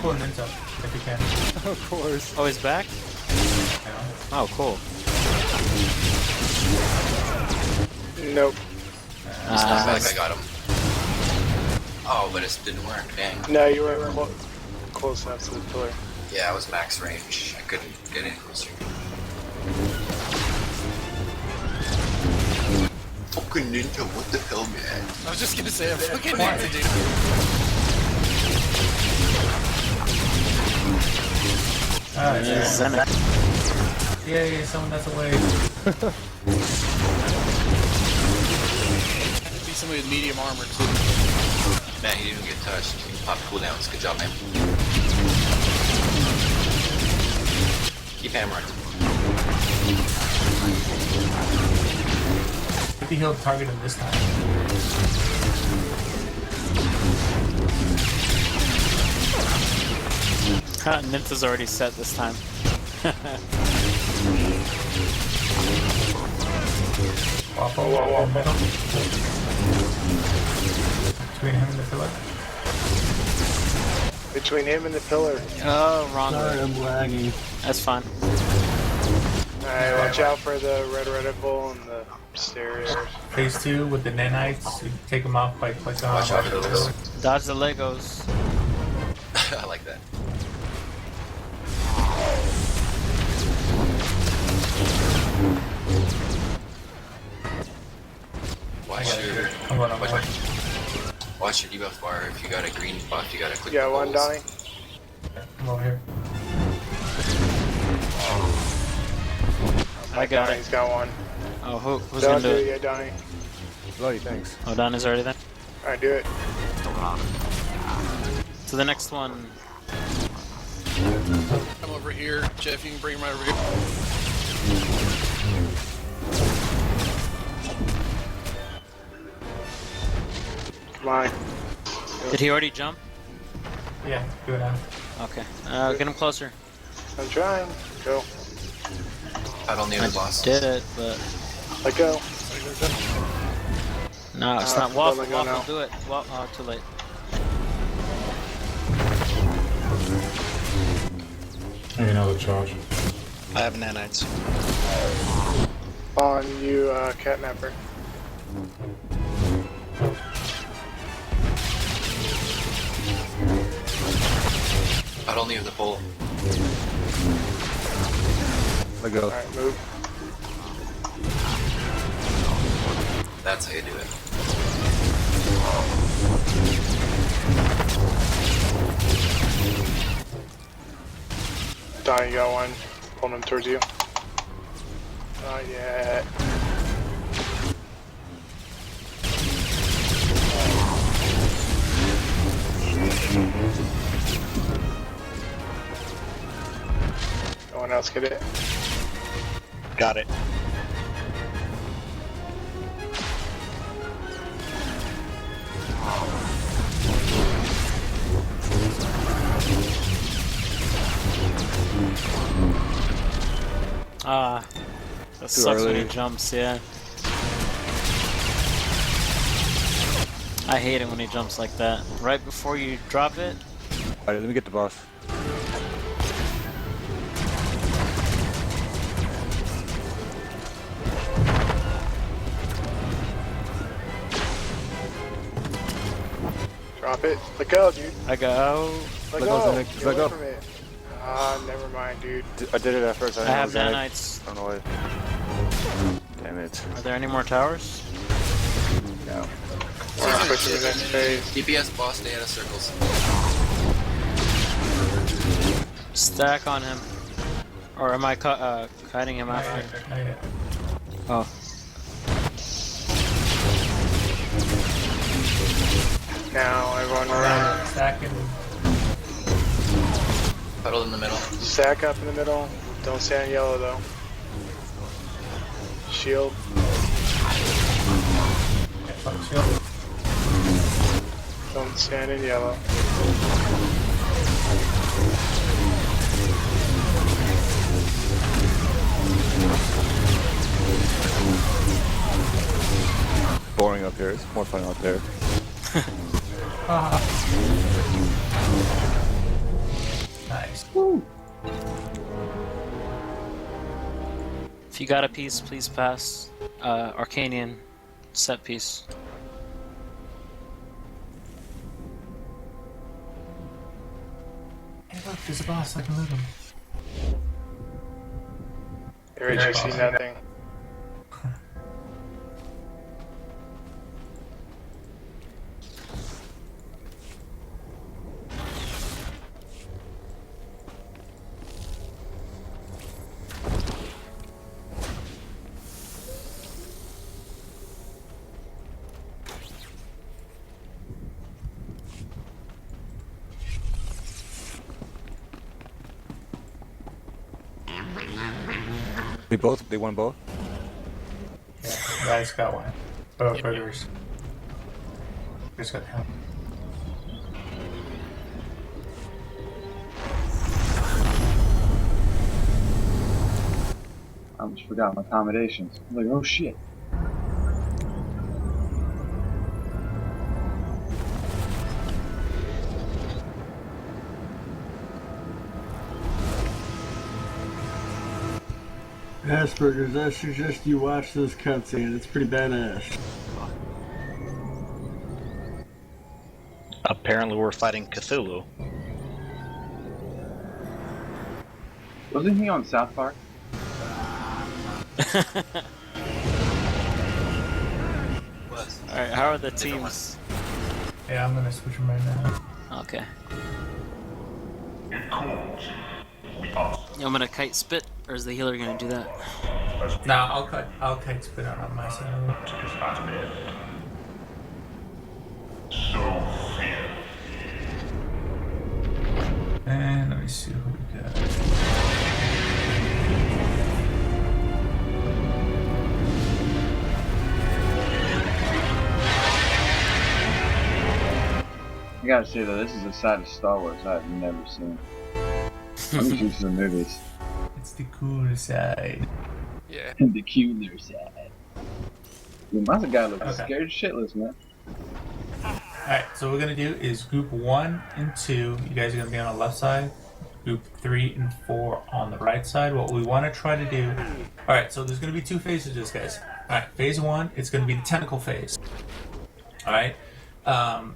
Pull him into if you can. Of course. Oh, he's back? Yeah. Oh, cool. Nope. It's not like I got him. Oh, but it didn't work. Dang. No, you weren't close enough to the pillar. Yeah, I was max range. I couldn't get any closer. Fucking ninja, what the hell, man? I was just gonna say, I'm fucking ninja, dude. Yay, someone that's away. Be somebody with medium armor, too. Man, he didn't get touched. He popped cooldowns. Good job, man. Keep hammering. Maybe he'll target him this time. Ninta's already set this time. Between him and the pillar. Between him and the pillar. Oh, wrong Sorry, way. I'm lagging. That's fine. Alright, watch out for the red reticle and the stairs. Phase 2 with the nanites. You take them off by clicking on. Watch out for those. Dodge the Legos. I like that. Watch your debuff bar. If you got a green buff, you gotta click You got the one, holes. Donnie? Come over here. I got Donnie's it. got one. Oh, who's Don't gonna do do it it? yet, Donnie. Bloody thanks. Oh, Donnie's already there? Alright, do it. So the next one. Come over here. Jeff, you can bring him right over here. Come on. Did he already jump? Yeah, do it now. Okay. Get him closer. I'm trying. Go. I don't need I a boss. did it, but Let go. no, it's not waffle. let go now. Waffle, do it. Well, oh, too late. Maybe another charge. I have nanites. On you, catnapper. I don't need the pole. Let go. Alright, move. That's how you do it. Donnie, you got one. Pulling him towards you. Not yet. No one else get it. Got it. Ah, that Too sucks when early. he jumps, yeah. I hate it when he jumps like that. Right before you drop it. Alright, let me get the boss. Drop it. Let go, dude. I go. Let Let go. go, Zenith. Get Let away go. from it. Ah, never mind, dude. I did it at first. I didn't know have it was Zenith. nanites. I don't know why. Damn it. Are there any more towers? No. We're gonna push to the next phase. DPS boss, stay out of circles. Stack on him. Or am I kiting him after? Not yet. Oh. Now, everyone around. Stacking. Huddle in the middle. Stack up in the middle. Don't stand in yellow though. Shield. Don't stand in yellow. Boring up here. It's more fun out there. Nice. If you got a piece, please pass. Arcanian set piece. Hey, look, there's a boss. I can loot him. Rich, you see nothing. They won both? Yeah, guys got one. Both burgers. Just got help. I almost forgot my accommodations. I'm like, oh shit. Asperger's, I suggest you watch this cutscene. It's pretty badass. Apparently we're fighting Cthulhu. Wasn't he on South Park? Alright, how are the teams? Yeah, I'm gonna switch them right now. Okay. I'm gonna kite spit, or is the healer gonna do that? Nah, I'll kite spit out on my side. And let me see who we got. I gotta say though, this is a side of Star Wars I've never seen. I'm just used to the movies. It's the cool side. Yeah. The cooler side. Dude, my guy looks Okay. scared shitless, man. Alright, so what we're gonna do is group 1 and 2, you guys are gonna be on the left side. Group 3 and 4 on the right side. What we wanna try to do. Alright, so there's gonna be 2 phases to this, guys. Alright, phase 1, it's gonna be the tentacle phase. Alright.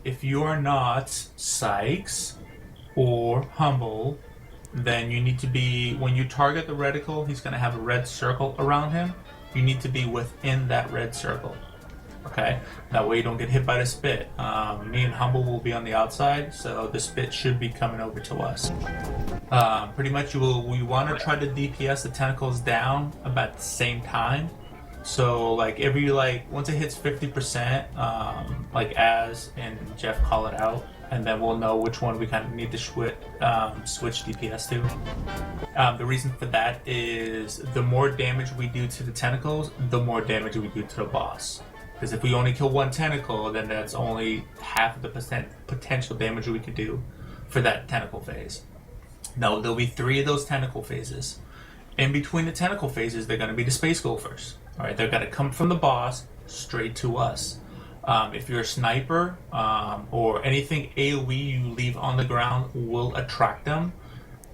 If you are not Sykes or Humble, then you need to be, when you target the reticle, he's going to have a red circle around him. You need to be within that red circle. Okay? That way you don't get hit by the spit. Me and Humble will be on the outside, so the spit should be coming over to us. Pretty much we want to try to DPS the tentacles down about the same time. So like once it hits 50%, like Az and Jeff call it out, and then we'll know which one we kind of need to switch DPS to. The reason for that is the more damage we do to the tentacles, the more damage we do to the boss. Because if we only kill one tentacle, then that's only half of the potential damage we could do for that tentacle phase. Now there'll be 3 of those tentacle phases. In between the tentacle phases, they're going to be the space gophers. All right, they're going to come from the boss straight to us. If you're a sniper or anything AoE you leave on the ground will attract them.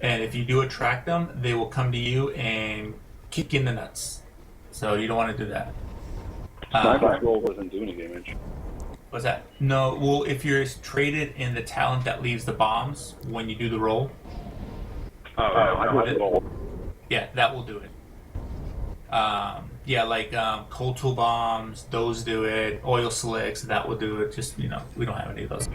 And if you do attract them, they will come to you and kick you in the nuts. So you don't want to do that. Sniper's roll doesn't do any damage. What's that? No, well, if you're traded in the talent that leaves the bombs when you do the roll. Yeah, that will do it. Yeah, like cold tool bombs, those do it. Oil slicks, that will do it. Just, we don't have any of those.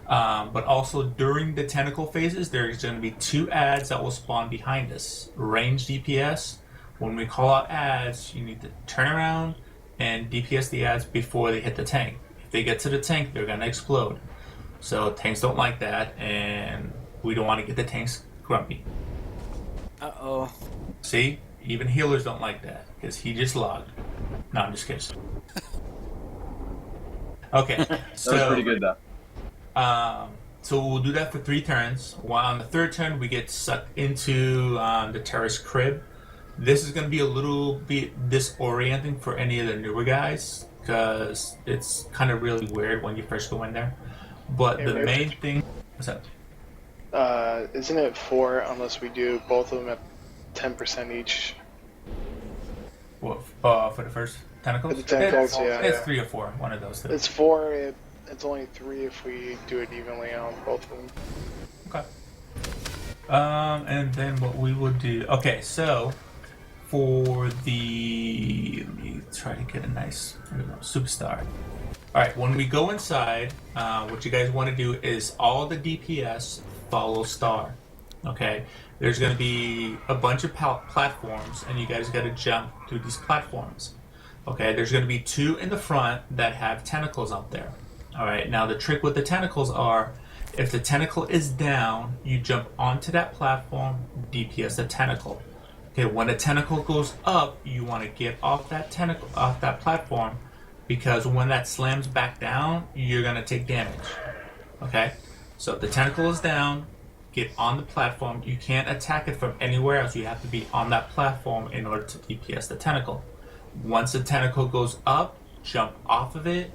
But also during the tentacle phases, there's going to be 2 ads that will spawn behind us. Range DPS. When we call out ads, you need to turn around and DPS the ads before they hit the tank. If they get to the tank, they're going to explode. So tanks don't like that, and we don't want to get the tanks grumpy. Uh-oh. See? Even healers don't like that, because he just logged. No, I'm just kidding. Okay, That was pretty good, though. So we'll do that for 3 turns. While on the 3rd turn, we get sucked into the terrorist crib. This is going to be a little bit disorienting for any of the newer guys, because it's kind of really weird when you first go in there. But Hey, the Ray. main thing... What's up? Isn't it 4 unless we do both of them at 10% each? What, for the first tentacles? For the tentacles, yeah. It's 3 or 4, one of those two. It's 4. It's only 3 if we do it evenly on both of them. Okay. And then what we will do... Okay, so for the... Let me try to get a nice SWTOR. Alright, when we go inside, what you guys want to do is all the DPS follow star. Okay? There's going to be a bunch of platforms, and you guys got to jump through these platforms. Okay? There's going to be 2 in the front that have tentacles out there. Alright, now the trick with the tentacles are, if the tentacle is down, you jump onto that platform, DPS the tentacle. Okay, when the tentacle goes up, you want to get off that tentacle, off that platform, because when that slams back down, you're going to take damage. Okay, so if the tentacle is down, get on the platform. You can't attack it from anywhere else. You have to be on that platform in order to DPS the tentacle. Once the tentacle goes up, jump off of it,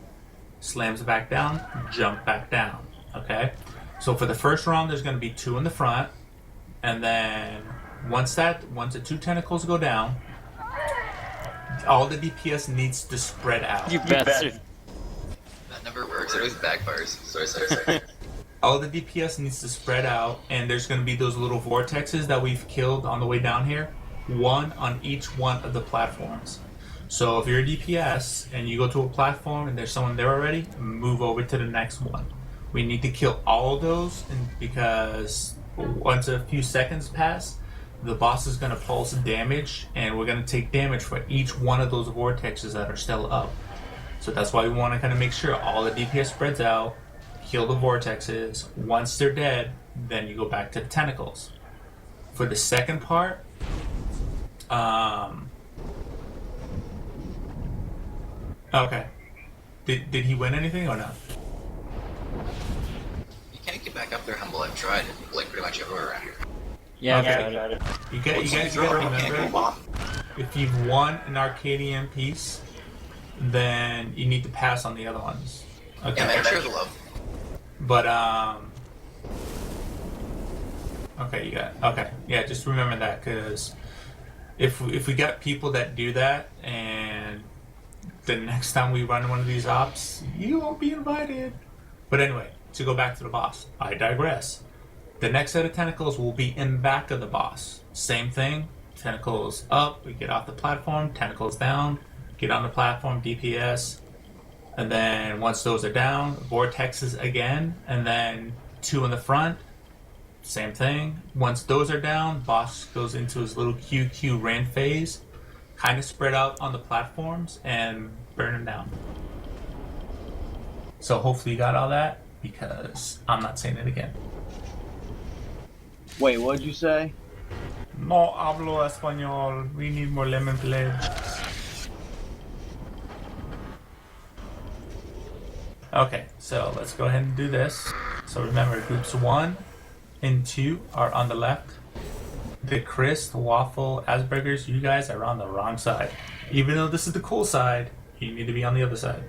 slams back down, jump back down. Okay, so for the first round, there's going to be 2 in the front, and then once the 2 tentacles go down, all the DPS needs to spread out. You bastard. That never works. It always backfires. Sorry. All the DPS needs to spread out, and there's going to be those little vortexes that we've killed on the way down here, 1 on each one of the platforms. So if you're a DPS and you go to a platform and there's someone there already, move over to the next one. We need to kill all of those, because once a few seconds pass, the boss is going to pulse damage, and we're going to take damage for each one of those vortexes that are still up. So that's why we want to kind of make sure all the DPS spreads out, kill the vortexes. Once they're dead, then you go back to the tentacles. For the second part, okay. Did he win anything or not? You can't get back up there, Humble. I've tried, like, pretty much everywhere around here. Yeah, okay. You guys gotta remember, if you've won an Arcadian piece, then you need to pass on the other ones. Okay. Yeah, man, share the love. But okay, yeah, just remember that, because if we got people that do that, and the next time we run one of these ops, you won't be invited. But anyway, to go back to the boss, I digress. The next set of tentacles will be in back of the boss. Same thing, tentacles up, we get off the platform, tentacles down, get on the platform, DPS, and then once those are down, vortexes again, and then 2 in the front, same thing. Once those are down, boss goes into his little QQ rain phase, kind of spread out on the platforms, and burn them down. So hopefully you got all that, because I'm not saying it again. Wait, what'd you say? No hablo español. We need more lemon pledge. Okay, so let's go ahead and do this. So remember, groups 1 and 2 are on the left. The Chris, Waffle, Asperger's, you guys are on the wrong side. Even though this is the cool side, you need to be on the other side.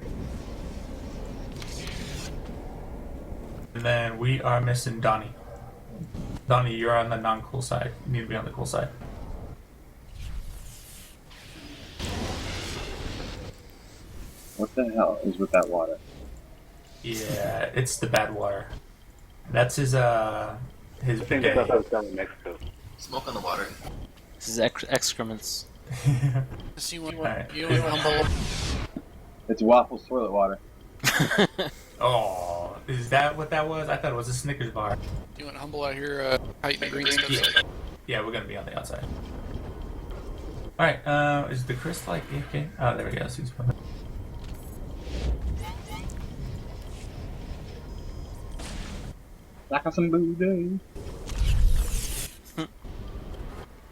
And then we are missing Donnie. Donnie, you're on the non-cool side. You need to be on the cool side. What the hell is with that water? Yeah, it's the bad water. That's his Same bidet. stuff I was done in Mexico. Smoke on the water. This is excrements. You want Alright. Humble? It's Waffle's toilet water. Oh, is that what that was? I thought it was a Snickers bar. You want Humble out here hiding the green stuff? Yeah, we're gonna be on the outside. Alright, is the Chris like AFK? Oh, there we go. He's perfect. Like some booty.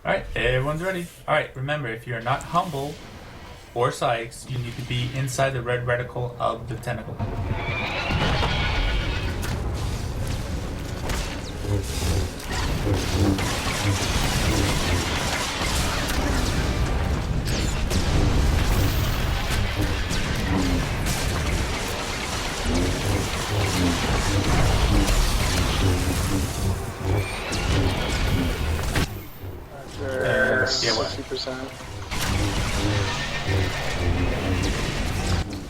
Alright, everyone's ready. Alright, remember, if you're not Humble or Sykes, you need to be inside the red reticle of the tentacle. Yeah, 60%.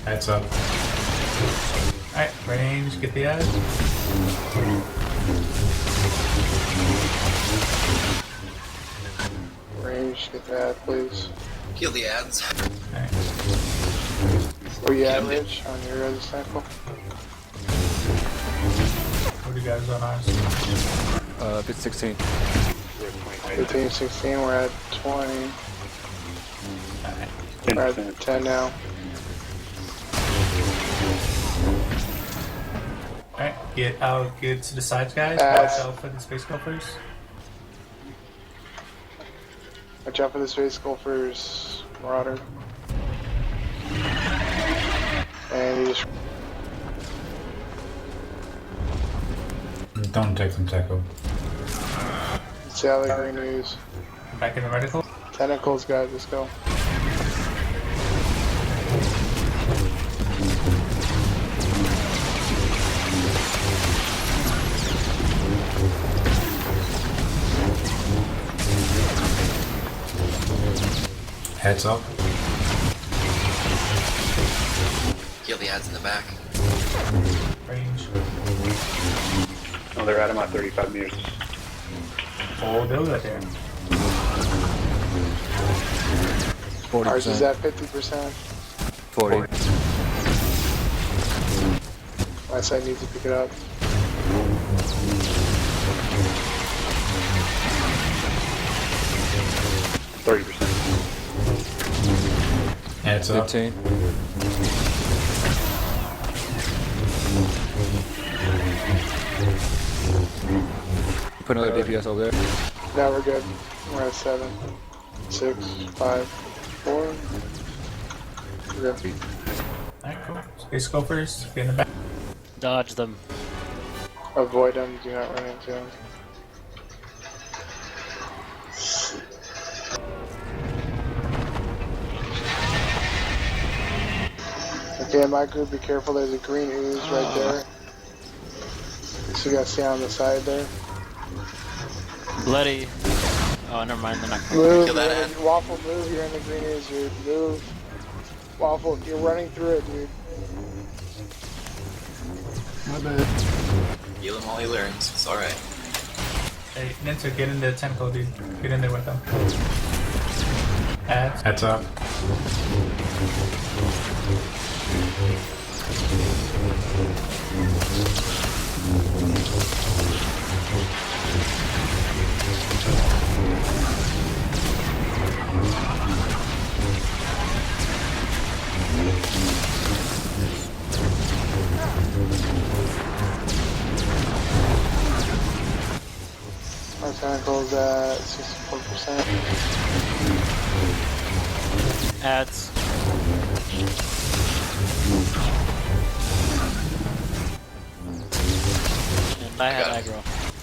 Heads up. Alright, range, get the ads. Range, get that, please. Kill the ads. Where you at, Rich, on your other sample? What do you guys on ours? Bit 16. 15, 16, we're at 20. We're at 10 now. Alright, get to the sides, guys. Ads. Watch out for the space gophers. Watch out for the space golfers, Marauder. And you just... Don't take them tackle. See how the green news. Back in the reticle. Tentacles, guys, let's go. Heads up. Kill the ads in the back. Range. Oh, they're at about 35 meters. Oh, they'll get there. 40%. Ours is at 50%. 40. My side needs to pick it up. Heads up. 15. Put another DPS over there. Now we're good. We're at 7, 6, 5, 4. We're good. Alright, cool. Space gophers, get in the back. Dodge them. Avoid them, do not run into them. Okay, in my group, be careful, there's a green ooze right there. So you gotta stay on the side there. Bloody. Oh, never mind. They're not going Move, to kill that ad. Waffle, move, you're in the green ooze, dude. Move. Waffle, you're running through it, dude. My bad. Heal him while he learns. It's alright. Hey, Ninja, get in the tentacle, dude. Get in there with them. Ads. Heads up. Our tentacles at 64%. Ads. And I had aggro.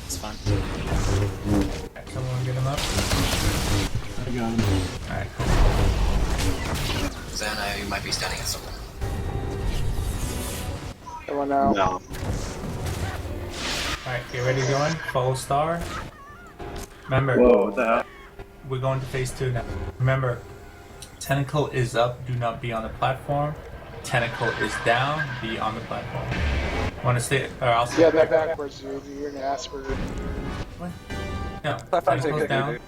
It's fine. Alright, someone get him up. I got him. Alright, cool. Xana, you might be standing at someone. Everyone out. No. Alright, get ready to go in. Follow star. Remember, Whoa, what the hell? we're going to phase 2 now. Remember, tentacle is up, do not be on the platform. Tentacle is down, be on the platform. Want to stay, or I'll stay Yeah, that backwards, dude. You're an Asperger. No, tentacles down.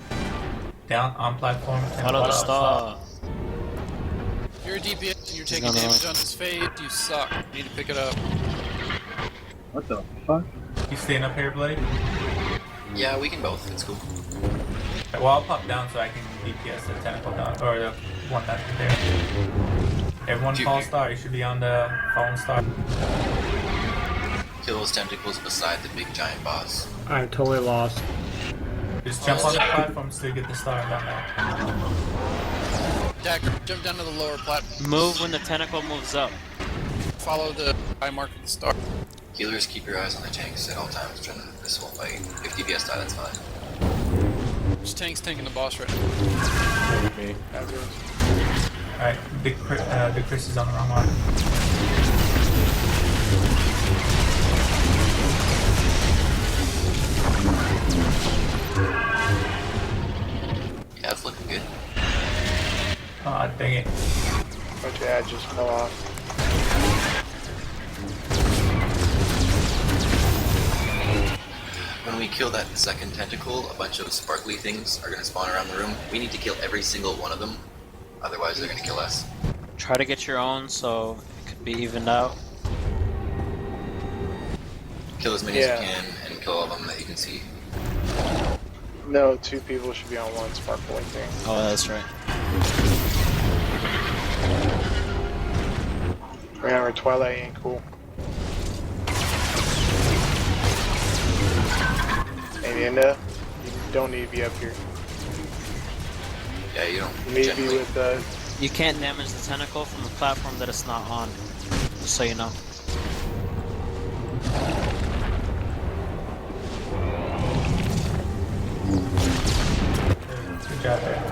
Down on platform. Follow the star. If you're a DPS and you're taking No, no. damage on this fade, you suck. You need to pick it up. What the fuck? You staying up here, Bloody? Yeah, we can both. It's cool. Well, I'll pop down so I can DPS the tentacle down, or the one that's there. Everyone follow star, you should be on the fallen star. Kill those tentacles beside the big giant boss. I'm totally lost. Just jump on the platforms to get the star down there. Dagger, jump down to the lower platform. Move when the tentacle moves up. Follow the eye mark of the star. Healers, keep your eyes on the tanks at all times during this whole fight. If DPS die, that's fine. Just tanking the boss right now. Me. Alright, Big Chris is on the wrong one. Yeah, it's looking good. Aw, dang it. Okay, I just fell off. When we kill that second tentacle, a bunch of sparkly things are gonna spawn around the room. We need to kill every single one of them, otherwise they're gonna kill us. Try to get your own so it could be evened out. Kill as many as you can, and kill all of them that you can see. No, 2 people should be on one sparkling thing. Oh, that's right. Remember, Twilight ain't cool. And Inda, you don't need to be up here. Yeah, you don't. You need to be with You can't damage the tentacle from a platform that it's not on. Just so you know. Good job there.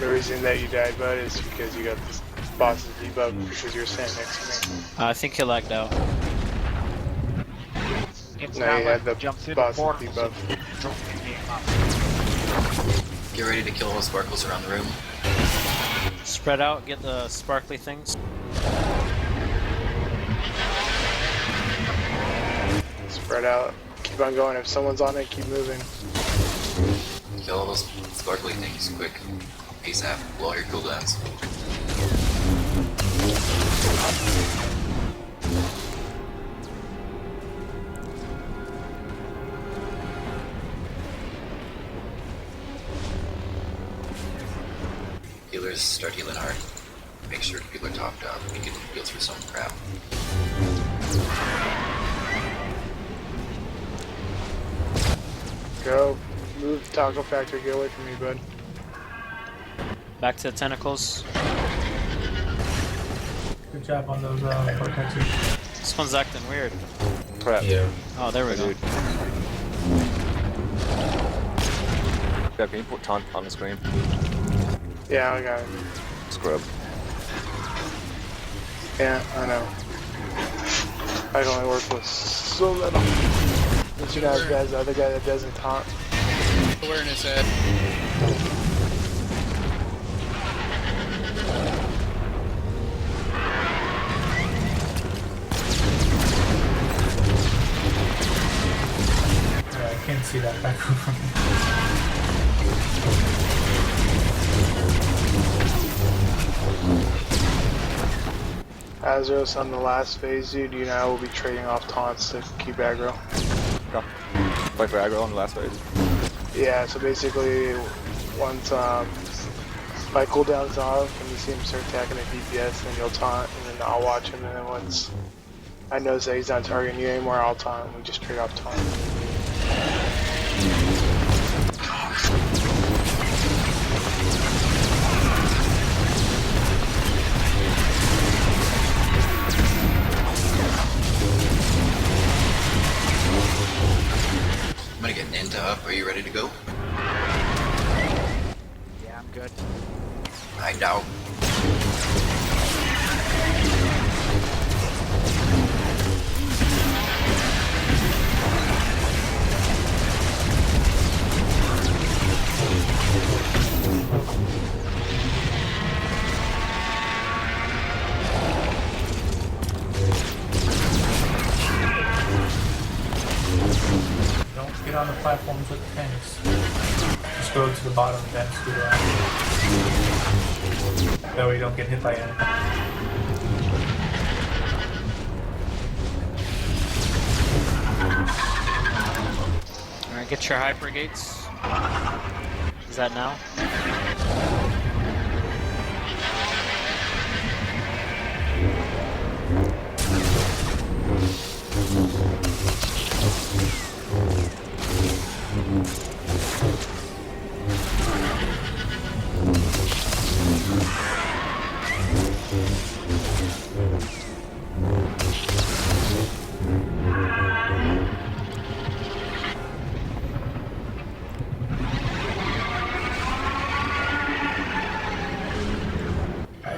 The reason that you died, bud, is because you got this boss's debuff because you were standing next to me. I think he lagged out. No, you had the boss's debuff. Get ready to kill all the sparkles around the room. Spread out, get the sparkly things. Spread out. Keep on going. If someone's on it, keep moving. Kill all those sparkly things quick. ASAP. Blow all your cooldowns. Healers, start healing hard. Make sure people are topped up. We can heal through some crap. Go. Move Taco Factory. Get away from me, bud. Back to the tentacles. Good job on those vortexes. This one's acting weird. Crap. Yeah. Oh, there we go. Yeah, can you put taunt on the screen? Yeah, I got it. Scrub. Yeah, I know. I can only work with so little. But you know, as bad as the other guy that doesn't taunt. Awareness head. I can't see that back from me. Azeros on the last phase, dude, you now will be trading off taunts to keep aggro. Go. Fight for aggro on the last phase. Yeah, so basically, once my cooldown's off and you see him start attacking at DPS, then you'll taunt, and then I'll watch him, and then once I notice that he's not targeting you anymore, I'll taunt, and we just trade off taunt. I'm gonna get Ninta up. Are you ready to go? Yeah, I'm good. I doubt. Don't get on the platforms with the tanks. Just go to the bottom and then scoot around. That way you don't get hit by anything. Alright, get your hyper gates. Is that now? Alright,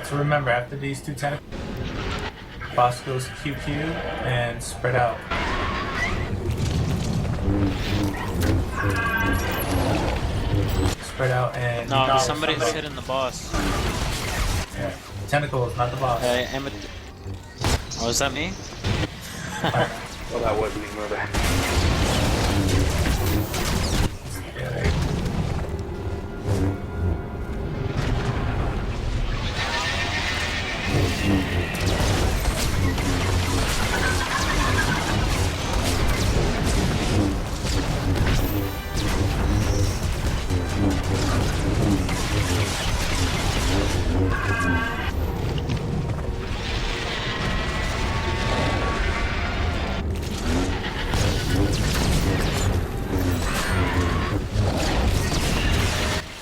so remember, after these two tentacles, boss goes QQ and spread out. Spread out and... No, somebody's hitting the boss. Yeah, tentacles, not the boss. Oh, is that me? Well, that wasn't me, mother. Yeah, there you go.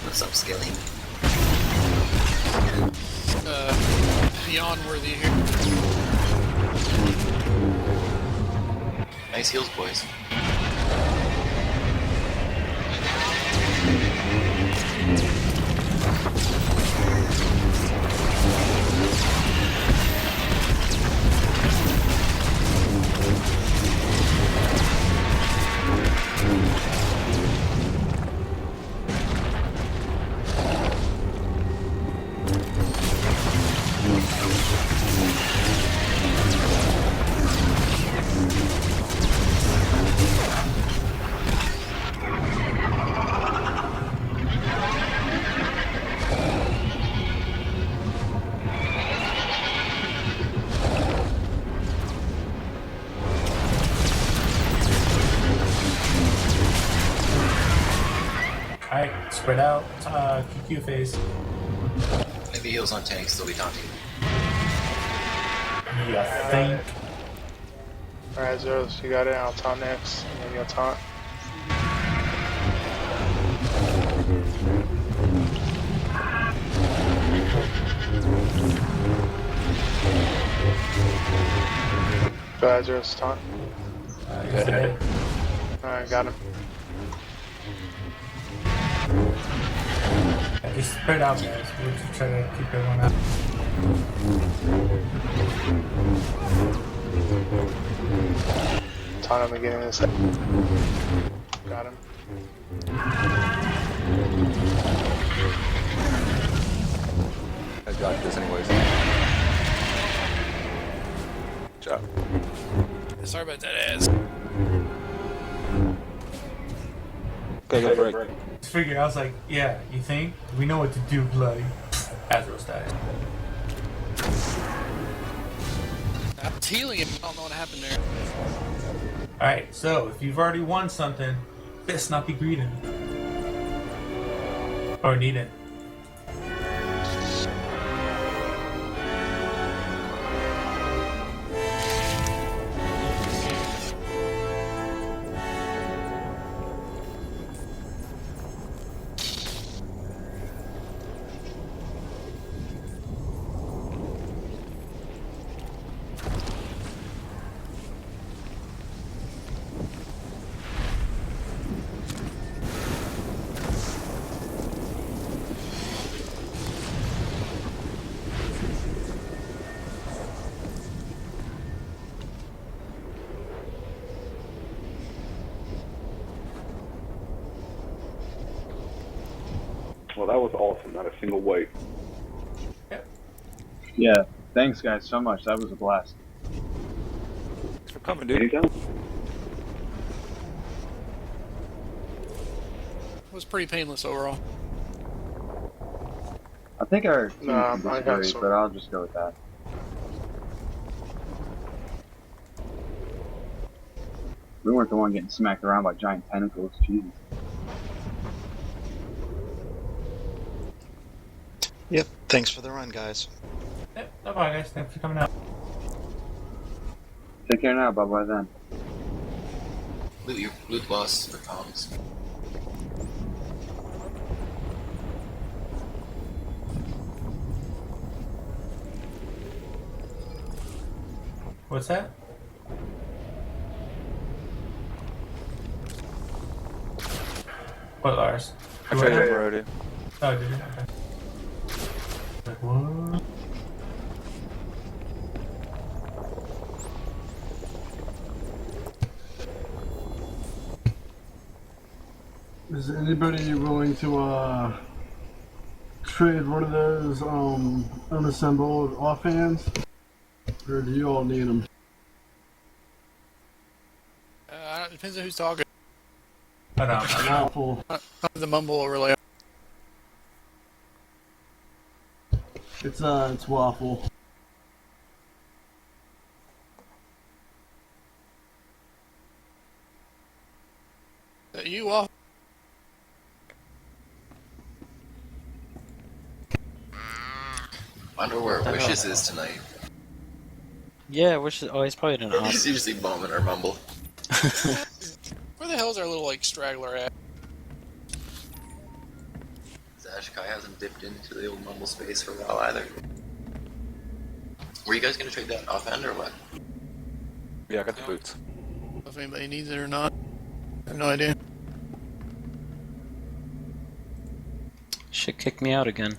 What's up, Skelly? Beyond worthy here. Nice heals, boys. Alright, spread out, QQ phase. Maybe heals on tanks, still be taunting. Yeah, I think. Alright, Zeros, you got it. I'll taunt next, and then you'll taunt. Go ahead, Zeros, taunt. Alright, got him. Yeah, just spread out, guys. We'll just try to keep everyone out. Taunt him again in a sec. Got him. I got this anyways. Good job. Sorry about that ass. Okay, go break. Just figured, I was like, yeah, you think? We know what to do, bloody. Azros died. I'm healing him. I don't know what happened there. Alright, so if you've already won something, best not be greedy. Or need it. Well, that was awesome. Not a single wait. Yeah, thanks guys so much. That was a blast. Thanks for coming, dude. Anytime. It was pretty painless overall. I think our team No, can I got disagree, some. but I'll just go with that. We weren't the one getting smacked around by giant tentacles. Jesus. Yep. Thanks for the run, guys. Yep, no problem, guys. Thanks for coming out. Take care now. Bye bye then. Loot boss for comms. What's that? What, Lars? I tried him already. Oh, did you? Okay. Like, what? Is anybody willing to trade one of those unassembled offhands? Or do you all need them? It depends on who's talking. But, Waffle. The mumble overlay. It's Waffle. You off? Wonder where Wishes is tonight. Yeah, Wishes. Oh, he's probably in an He's office. usually bombing our mumble. Where the hell's our little like straggler at? Zashkai hasn't dipped into the old mumble space for a while either. Were you guys gonna trade that offhand or what? Yeah, I got the boots. If anybody needs it or not, I have no idea. Should kick me out again.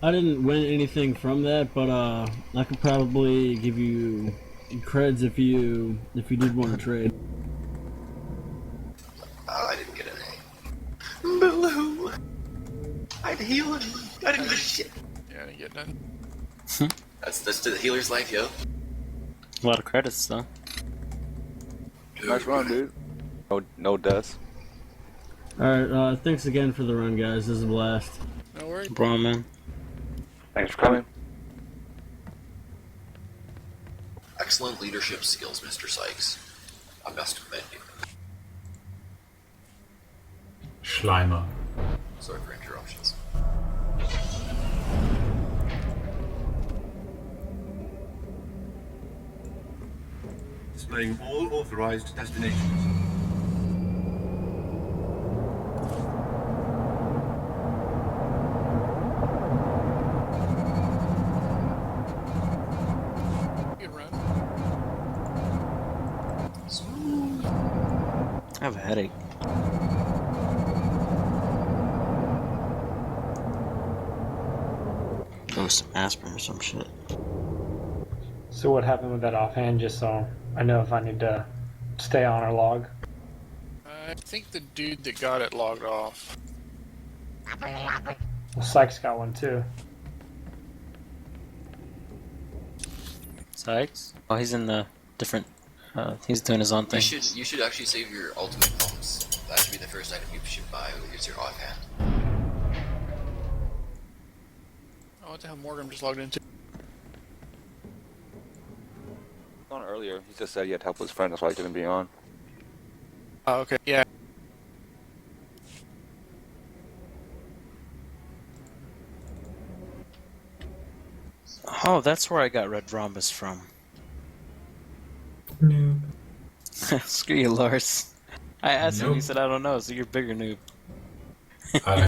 I didn't win anything from that, but I could probably give you creds if you did want to trade. Oh, I didn't get an A. Boo-hoo! I'd heal him. I didn't get shit. Yeah, I didn't get none. That's the healer's life, yo. A lot of credits though. Nice run, dude. No deaths. Alright, thanks again for the run, guys. This is a blast. No worries. Bro, man. Thanks for coming. Excellent leadership skills, Mr. Sykes. I must commend you. Schleimer. Sorry for interruptions. Displaying all authorized destinations. Good run. I have a headache. Go some aspirin or some shit. So what happened with that offhand, just so I know if I need to stay on or log? I think the dude that got it logged off. Well, Sykes got one too. Sykes? Oh, he's in the different. He's doing his own thing. You should actually save your ultimate pumps. That should be the first item you should buy with your offhand. Oh, what the hell Morgan just logged into? On earlier, he just said he had to help his friend, that's why he couldn't be on. Oh, okay, yeah. Oh, that's where I got Red Rhombus from. Noob. Screw you, Lars. I asked him, Nope. he said, I don't know, so you're bigger noob. I